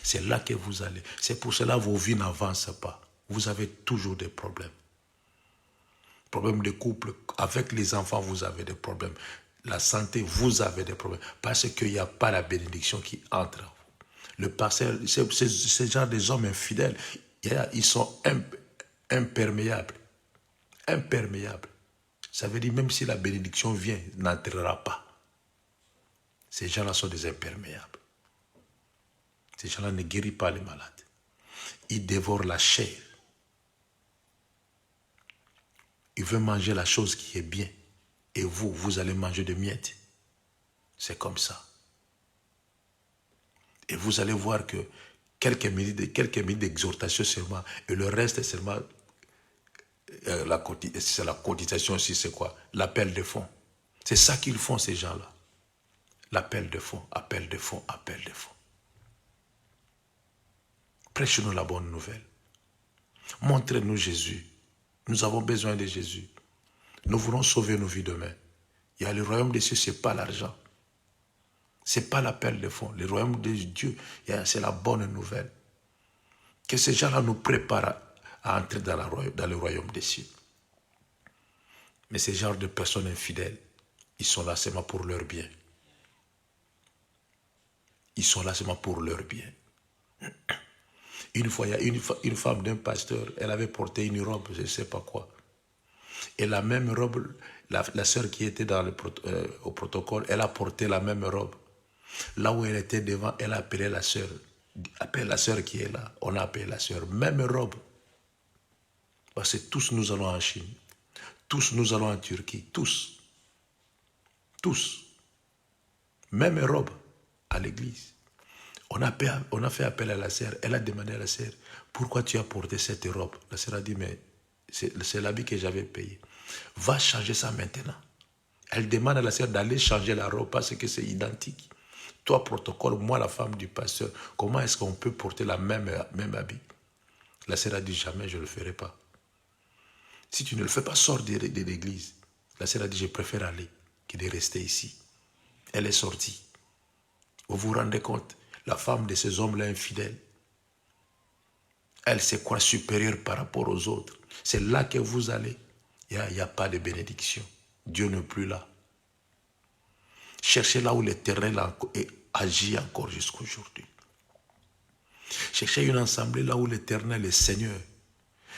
C'est là que vous allez. C'est pour cela que vos vies n'avancent pas. Vous avez toujours des problèmes. Problèmes de couple, avec les enfants, vous avez des problèmes. La santé, vous avez des problèmes. Parce qu'il n'y a pas la bénédiction qui entre. Le pasteur, ce genre des hommes infidèles, ils sont imperméables. Imperméables. Ça veut dire même si la bénédiction vient, n'entrera pas. Ces gens-là sont des imperméables. Ces gens-là ne guérissent pas les malades. Ils dévorent la chair. Ils veulent manger la chose qui est bien. Et vous allez manger des miettes. C'est comme ça. Et vous allez voir que quelques minutes d'exhortation seulement, et le reste est seulement c'est la cotisation aussi, c'est quoi? L'appel de fonds. C'est ça qu'ils font, ces gens-là. L'appel de fonds, appel de fonds, appel de fonds. Prêchez-nous la bonne nouvelle. Montrez-nous Jésus. Nous avons besoin de Jésus. Nous voulons sauver nos vies demain. Il y a le royaume des cieux, ce n'est pas l'argent. Ce n'est pas l'appel de fonds. Le royaume de Dieu, c'est la bonne nouvelle. Que ces gens-là nous préparent à entrer dans le royaume des cieux. Mais ces genres de personnes infidèles, ils sont là seulement pour leur bien. Ils sont là seulement pour leur bien. Une fois, il y a une femme d'un pasteur, elle avait porté une robe, je ne sais pas quoi. Et la même robe, la sœur qui était au protocole, elle a porté la même robe. Là où elle était devant, elle a appelé la sœur. Appelle la sœur qui est là. On a appelé la sœur. Même robe. Parce que tous nous allons en Chine. Tous nous allons en Turquie. Tous. Tous. Même robe à l'église. On a fait appel à la sœur. Elle a demandé à la sœur, pourquoi tu as porté cette robe? La sœur a dit, mais c'est l'habit que j'avais payé. Va changer ça maintenant. Elle demande à la sœur d'aller changer la robe parce que c'est identique. Toi, protocole, moi, la femme du pasteur, comment est-ce qu'on peut porter la même habit? La sœur a dit, jamais je ne le ferai pas. Si tu ne le fais pas, sors de l'église. La sœur a dit, je préfère aller que de rester ici. Elle est sortie. Vous vous rendez compte? La femme de ces hommes-là infidèles, elle se croit supérieure par rapport aux autres. C'est là que vous allez. Il n'y a pas de bénédiction. Dieu n'est plus là. Cherchez là où l'Éternel agit encore jusqu'à aujourd'hui. Cherchez une assemblée là où l'Éternel est Seigneur.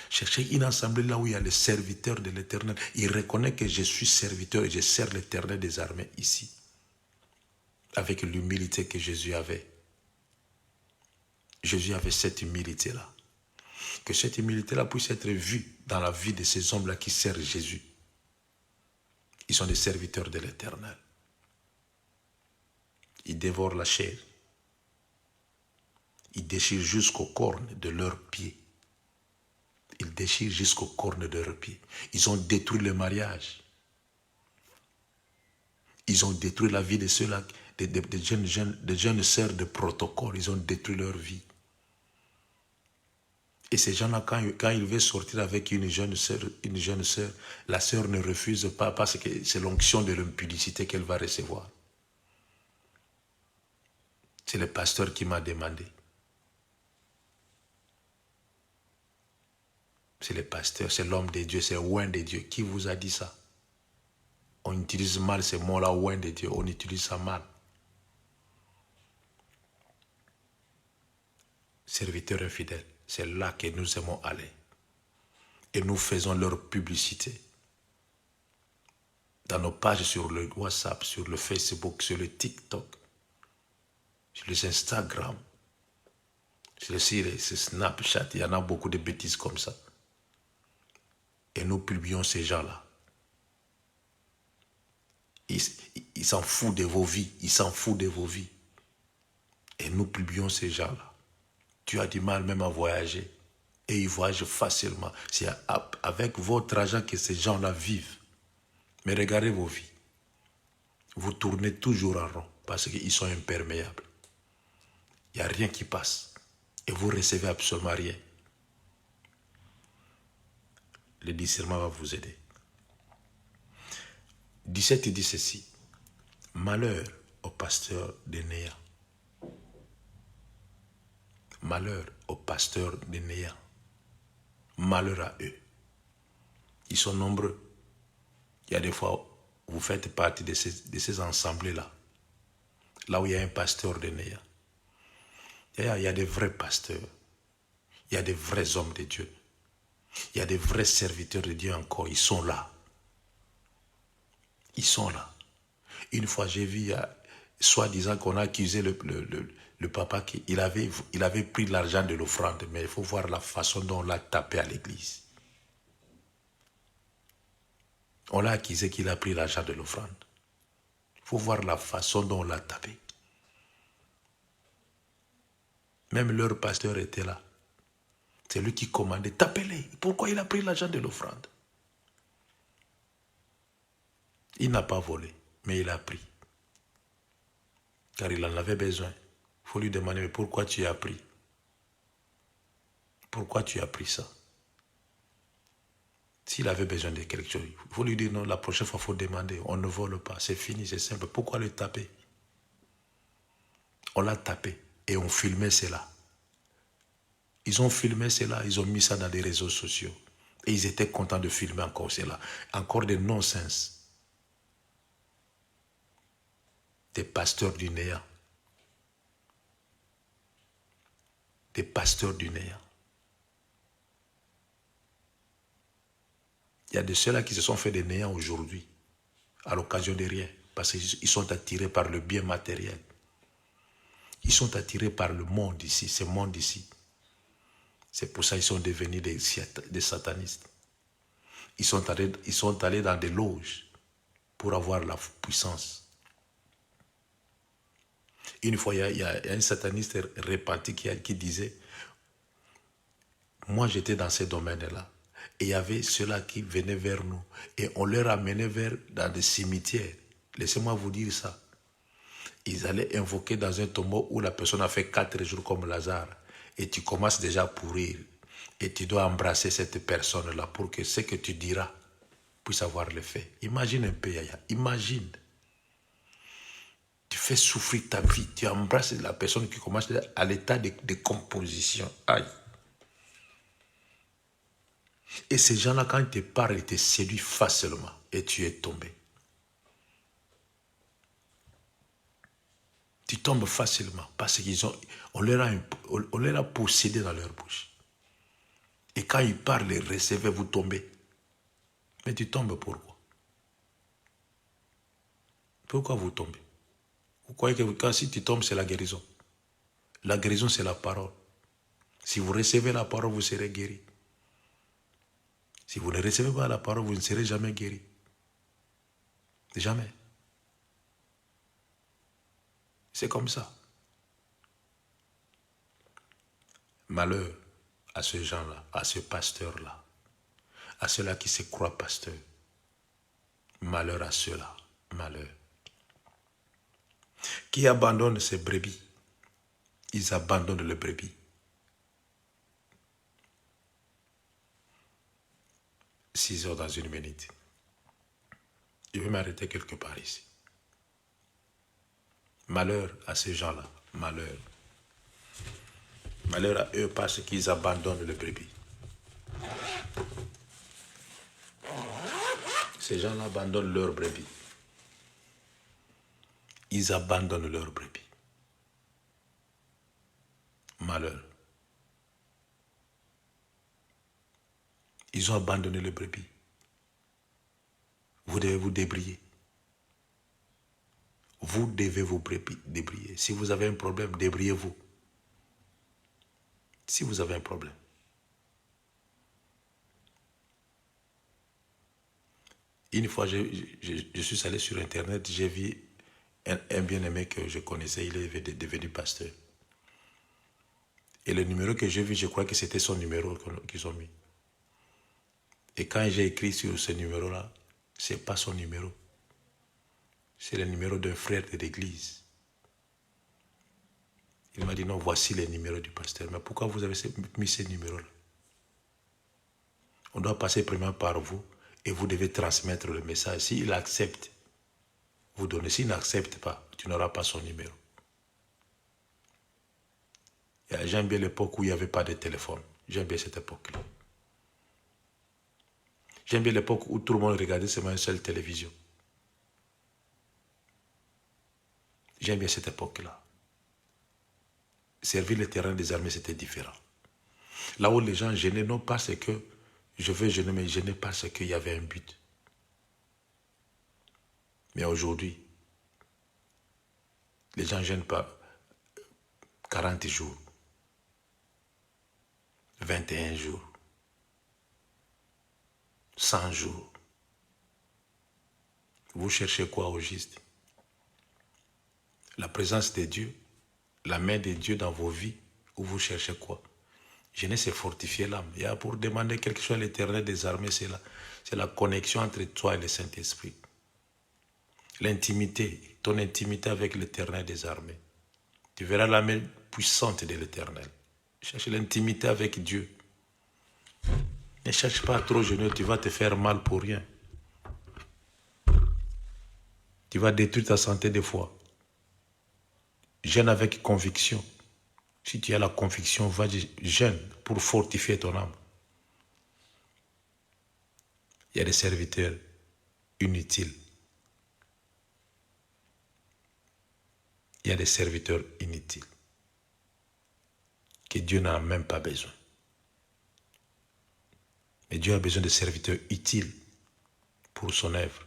Cherchez une assemblée là où il y a les serviteurs de l'Éternel. Il reconnaît que je suis serviteur et je sers l'Éternel des armées ici. Avec l'humilité que Jésus avait. Jésus avait cette humilité-là. Que cette humilité-là puisse être vue dans la vie de ces hommes-là qui servent Jésus. Ils sont des serviteurs de l'Éternel. Ils dévorent la chair. Ils déchirent jusqu'aux cornes de leurs pieds. Ils déchirent jusqu'aux cornes de leurs pieds. Ils ont détruit le mariage. Ils ont détruit la vie de ceux-là, des jeunes sœurs de protocole. Ils ont détruit leur vie. Et ces gens-là, quand ils veulent sortir avec une jeune sœur, la sœur ne refuse pas parce que c'est l'onction de l'impudicité qu'elle va recevoir. C'est le pasteur qui m'a demandé. C'est le pasteur, c'est l'homme de Dieu, c'est le oint de Dieu. Qui vous a dit ça? On utilise mal ces mots-là, oint de Dieu, on utilise ça mal. Serviteurs infidèles, c'est là que nous aimons aller. Et nous faisons leur publicité. Dans nos pages sur le WhatsApp, sur le Facebook, sur le TikTok, sur les Instagram, sur les Snapchat, il y en a beaucoup de bêtises comme ça. Et nous publions ces gens-là. Ils s'en foutent de vos vies. Ils s'en foutent de vos vies. Et nous publions ces gens-là. Tu as du mal même à voyager. Et ils voyagent facilement. C'est avec votre argent que ces gens-là vivent. Mais regardez vos vies. Vous tournez toujours en rond parce qu'ils sont imperméables. Il n'y a rien qui passe. Et vous recevez absolument rien. Le discernement va vous aider. 17 dit ceci. Malheur au pasteur de Néa. Malheur aux pasteurs de Néa. Malheur à eux. Ils sont nombreux. Il y a des fois, vous faites partie de ces assemblées-là. Là où il y a un pasteur de Néa. Il y a des vrais pasteurs. Il y a des vrais hommes de Dieu. Il y a des vrais serviteurs de Dieu encore. Ils sont là. Ils sont là. Une fois, j'ai vu, soi-disant qu'on a accusé le papa qu'il avait pris l'argent de l'offrande. Mais il faut voir la façon dont on l'a tapé à l'église. On l'a accusé qu'il a pris l'argent de l'offrande. Il faut voir la façon dont on l'a tapé. Même leur pasteur était là. C'est lui qui commandait. Tapez-les. Pourquoi il a pris l'argent de l'offrande? Il n'a pas volé, mais il a pris. Car il en avait besoin. Il faut lui demander, mais pourquoi tu as pris? Pourquoi tu as pris ça? S'il avait besoin de quelque chose, il faut lui dire non, la prochaine fois, il faut demander. On ne vole pas, c'est fini, c'est simple. Pourquoi le taper? On l'a tapé et on filmait cela. Ils ont filmé cela, ils ont mis ça dans les réseaux sociaux. Et ils étaient contents de filmer encore cela. Encore des non-sens. Des pasteurs du néant. des pasteurs du néant. Il y a de ceux-là qui se sont fait des néants aujourd'hui, à l'occasion de rien, parce qu'ils sont attirés par le bien matériel. Ils sont attirés par le monde ici, ce monde ici. C'est pour ça qu'ils sont devenus des satanistes. Ils sont allés dans des loges pour avoir la puissance. Une fois, il y a un sataniste repenti qui disait, moi j'étais dans ces domaines-là, et il y avait ceux-là qui venaient vers nous, et on les ramenait dans des cimetières. Laissez-moi vous dire ça. Ils allaient invoquer dans un tombeau où la personne a fait 4 jours comme Lazare, et tu commences déjà à pourrir, et tu dois embrasser cette personne-là pour que ce que tu diras puisse avoir l'effet. Imagine un peu, Yaya, imagine. Tu fais souffrir ta vie, tu embrasses la personne qui commence à l'état de décomposition. Aïe. Et ces gens-là, quand ils te parlent, ils te séduisent facilement et tu es tombé. Tu tombes facilement parce qu'on leur a possédé dans leur bouche. Et quand ils parlent, les recevez, vous tombez. Mais tu tombes pourquoi? Pourquoi vous tombez? Vous croyez que si tu tombes, c'est la guérison? La guérison, c'est la parole. Si vous recevez la parole, vous serez guéri. Si vous ne recevez pas la parole, vous ne serez jamais guéri. Jamais. C'est comme ça. Malheur à ces gens-là, à ces pasteurs-là, à ceux-là qui se croient pasteurs. Malheur à ceux-là. Malheur. Qui abandonnent ces brebis. Ils abandonnent les brebis. 6 heures dans 1 minute. Je vais m'arrêter quelque part ici. Malheur à ces gens-là. Malheur. Malheur à eux parce qu'ils abandonnent les brebis. Ces gens-là abandonnent leurs brebis. Ils abandonnent leurs brebis. Malheur. Ils ont abandonné les brebis. Vous devez vous débriller. Vous devez vous débriller. Si vous avez un problème, débrillez-vous. Si vous avez un problème. Une fois, je suis allé sur Internet, j'ai vu un bien-aimé que je connaissais, il est devenu pasteur. Et le numéro que j'ai vu, je crois que c'était son numéro qu'ils ont mis. Et quand j'ai écrit sur ce numéro-là, ce n'est pas son numéro. C'est le numéro d'un frère de l'église. Il m'a dit, non, voici les numéros du pasteur. Mais pourquoi vous avez mis ces numéros-là? On doit passer premièrement par vous et vous devez transmettre le message. S'il accepte, vous donnez. S'il n'accepte pas, tu n'auras pas son numéro. J'aime bien l'époque où il n'y avait pas de téléphone. J'aime bien cette époque-là. J'aime bien l'époque où tout le monde regardait seulement une seule télévision. J'aime bien cette époque-là. Servir le terrain des armées, c'était différent. Là où les gens gênaient, non parce que je veux gêner, mais gêner parce qu'il y avait un but. Mais aujourd'hui, les gens ne gênent pas 40 jours, 21 jours, 100 jours. Vous cherchez quoi au juste? La présence de Dieu, la main de Dieu dans vos vies, où vous cherchez quoi? Jeûner, c'est fortifier l'âme. Il y a pour demander quelque chose à l'Éternel des armées, c'est la connexion entre toi et le Saint-Esprit. L'intimité, ton intimité avec l'Éternel des armées. Tu verras la main puissante de l'Éternel. Cherche l'intimité avec Dieu. Ne cherche pas à trop jeûner, tu vas te faire mal pour rien. Tu vas détruire ta santé des fois. Jeûne avec conviction. Si tu as la conviction, va jeûne pour fortifier ton âme. Il y a des serviteurs inutiles. Il y a des serviteurs inutiles. que Dieu n'en a même pas besoin. Mais Dieu a besoin de serviteurs utiles pour son œuvre.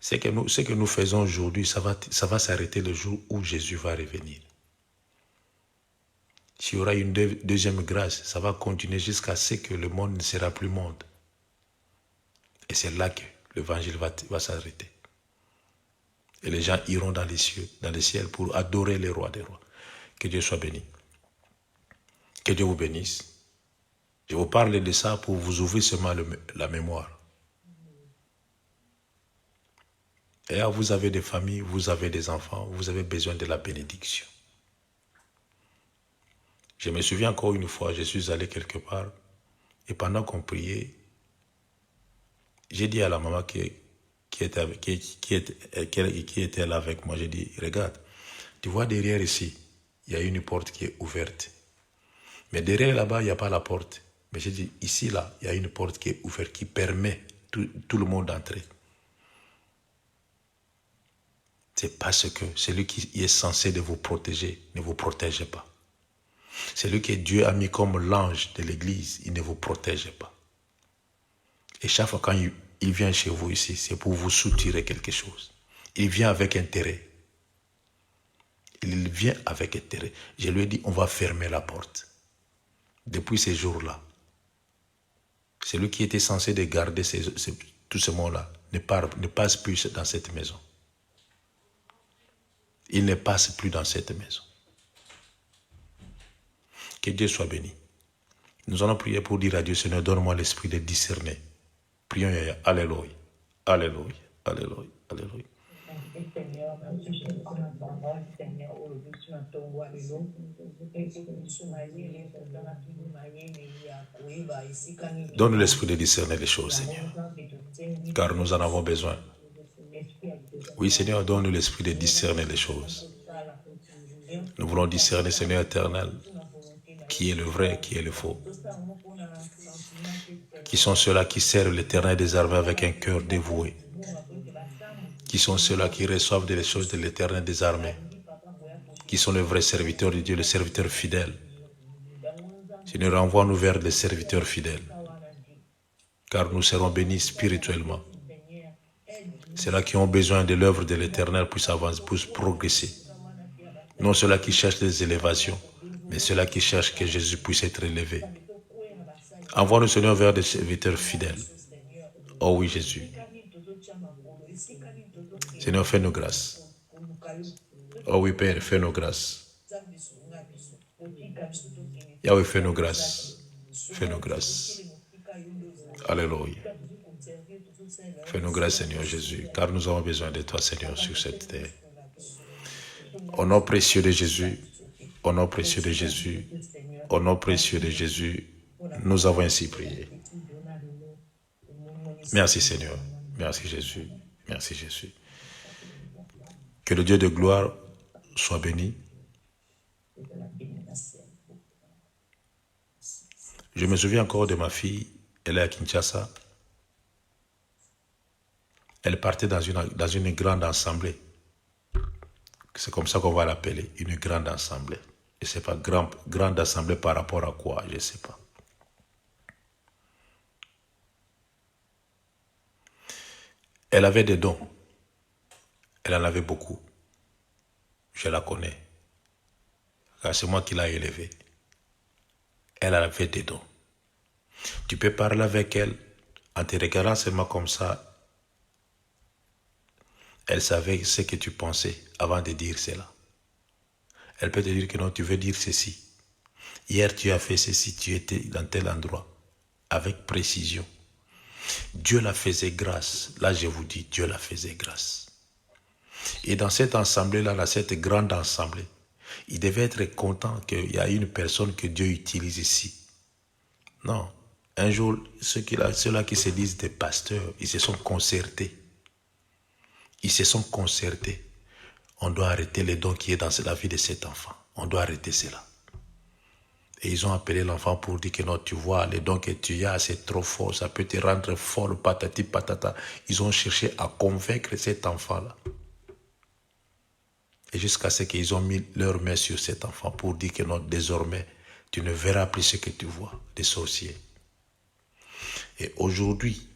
Ce que nous faisons aujourd'hui, ça va s'arrêter le jour où Jésus va revenir. S'il y aura une deuxième grâce, ça va continuer jusqu'à ce que le monde ne sera plus monde. Et c'est là que l'évangile va s'arrêter. Et les gens iront dans les cieux, dans les ciels pour adorer le roi des rois. Que Dieu soit béni. Que Dieu vous bénisse. Je vous parle de ça pour vous ouvrir seulement la mémoire. Et là, vous avez des familles, vous avez des enfants, vous avez besoin de la bénédiction. Je me souviens encore une fois, je suis allé quelque part et pendant qu'on priait, j'ai dit à la maman qui était là avec moi, j'ai dit, regarde, tu vois derrière ici, il y a une porte qui est ouverte. Mais derrière là-bas, il n'y a pas la porte. Mais j'ai dit, ici, là, il y a une porte qui est ouverte, qui permet tout le monde d'entrer. C'est parce que celui qui est censé de vous protéger ne vous protège pas. Celui que Dieu a mis comme l'ange de l'église, il ne vous protège pas. Et chaque fois quand il vient chez vous ici, c'est pour vous soutirer quelque chose. Il vient avec intérêt. Il vient avec intérêt. Je lui ai dit, on va fermer la porte. Depuis ces jours-là, celui qui était censé de garder tout ce monde-là ne passe plus dans cette maison. Il ne passe plus dans cette maison. Que Dieu soit béni. Nous allons prier pour dire à Dieu, Seigneur, donne-moi l'esprit de discerner. Prions, alléluia, alléluia, alléluia, alléluia. Donne l'esprit de discerner les choses, Seigneur, car nous en avons besoin. Oui, Seigneur, donne-nous l'esprit de discerner les choses. Nous voulons discerner, Seigneur éternel, qui est le vrai, qui est le faux. Qui sont ceux-là qui servent l'Éternel des armées avec un cœur dévoué. Qui sont ceux-là qui reçoivent les choses de l'Éternel des armées. Qui sont les vrais serviteurs de Dieu, les serviteurs fidèles. Seigneur, renvoie-nous vers les serviteurs fidèles. Car nous serons bénis spirituellement. Ceux-là qui ont besoin de l'œuvre de l'Éternel puissent avancer, puissent progresser. Non ceux-là qui cherchent des élévations, mais ceux-là qui cherchent que Jésus puisse être élevé. Envoie-nous, Seigneur, vers des serviteurs fidèles. Oh oui, Jésus. Seigneur, fais-nous grâce. Oh oui, Père, fais-nous grâce. Yahweh, fais-nous grâce. Fais-nous grâce. Alléluia. Fais-nous grâce, Seigneur Jésus, car nous avons besoin de toi, Seigneur, sur cette terre. Au nom précieux de Jésus, au nom précieux de Jésus, au nom précieux de Jésus, nous avons ainsi prié. Merci, Seigneur. Merci, Jésus. Merci, Jésus. Que le Dieu de gloire soit béni. Je me souviens encore de ma fille, elle est à Kinshasa. Elle partait dans une grande assemblée. C'est comme ça qu'on va l'appeler, une grande assemblée. Je ne sais pas, grande assemblée par rapport à quoi, je ne sais pas. Elle avait des dons. Elle en avait beaucoup. Je la connais. Car c'est moi qui l'ai élevée. Elle avait des dons. Tu peux parler avec elle en te regardant seulement comme ça. Elle savait ce que tu pensais avant de dire cela. Elle peut te dire que non, tu veux dire ceci. Hier, tu as fait ceci, tu étais dans tel endroit. Avec précision. Dieu la faisait grâce. Là, je vous dis, Dieu la faisait grâce. Et dans cette assemblée-là, dans cette grande assemblée, il devait être content qu'il y a une personne que Dieu utilise ici. Non. Un jour, ceux-là qui se disent des pasteurs, ils se sont concertés. Ils se sont concertés. On doit arrêter les dons qui est dans la vie de cet enfant. On doit arrêter cela. Et ils ont appelé l'enfant pour dire que non, tu vois, les dons que tu as, c'est trop fort, ça peut te rendre folle, patati patata. Ils ont cherché à convaincre cet enfant-là. Et jusqu'à ce qu'ils ont mis leur main sur cet enfant pour dire que non, désormais, tu ne verras plus ce que tu vois, des sorciers. Et aujourd'hui,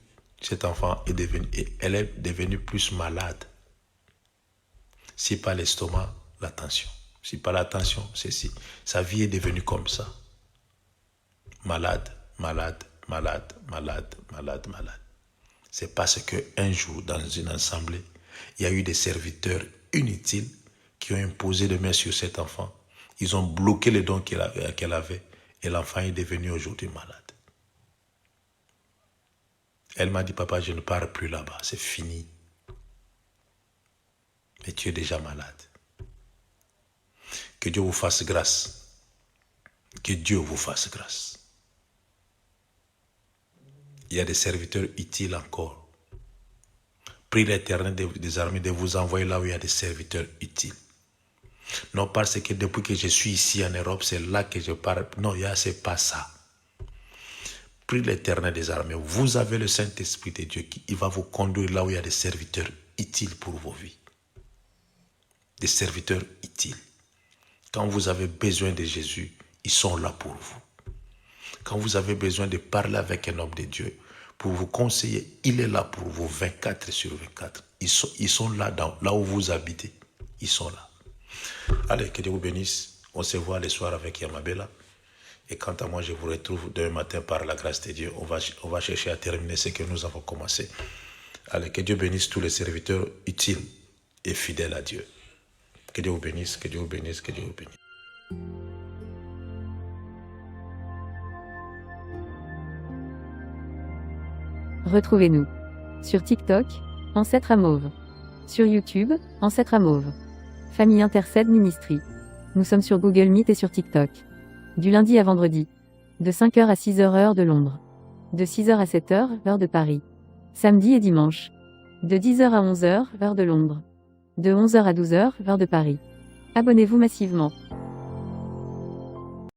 cet enfant elle est devenue plus malade. Si pas l'estomac, la tension. Si pas la tension, c'est si. Sa vie est devenue comme ça. Malade, malade, malade, malade, malade, malade. C'est parce qu'un jour, dans une assemblée, il y a eu des serviteurs inutiles qui ont imposé des mains sur cet enfant. Ils ont bloqué les dons qu'elle avait et l'enfant est devenu aujourd'hui malade. Elle m'a dit, papa, je ne pars plus là-bas, c'est fini. Mais tu es déjà malade. Que Dieu vous fasse grâce. Que Dieu vous fasse grâce. Il y a des serviteurs utiles encore. Prie l'Éternel des armées de vous envoyer là où il y a des serviteurs utiles. Non parce que depuis que je suis ici en Europe, c'est là que je parle. Non, c'est pas ça. Prie l'Éternel des armées. Vous avez le Saint-Esprit de Dieu qui va vous conduire là où il y a des serviteurs utiles pour vos vies. Des serviteurs utiles. Quand vous avez besoin de Jésus, ils sont là pour vous. Quand vous avez besoin de parler avec un homme de Dieu, pour vous conseiller, il est là pour vous 24 sur 24. Ils sont là, là où vous habitez. Ils sont là. Allez, que Dieu vous bénisse. On se voit le soir avec Yamabela. Et quant à moi, je vous retrouve demain matin par la grâce de Dieu. On va chercher à terminer ce que nous avons commencé. Allez, que Dieu bénisse tous les serviteurs utiles et fidèles à Dieu. Que Dieu vous bénisse, que Dieu vous bénisse, que Dieu vous bénisse. Retrouvez-nous sur TikTok, Ancêtre à Mauve. Sur YouTube, Ancêtre à Mauve. Famille Intercède Ministry. Nous sommes sur Google Meet et sur TikTok. Du lundi à vendredi. De 5h à 6h heure de Londres. De 6h à 7h, heure de Paris. Samedi et dimanche. De 10h à 11h, heure de Londres. De 11h à 12h, heure de Paris. Abonnez-vous massivement.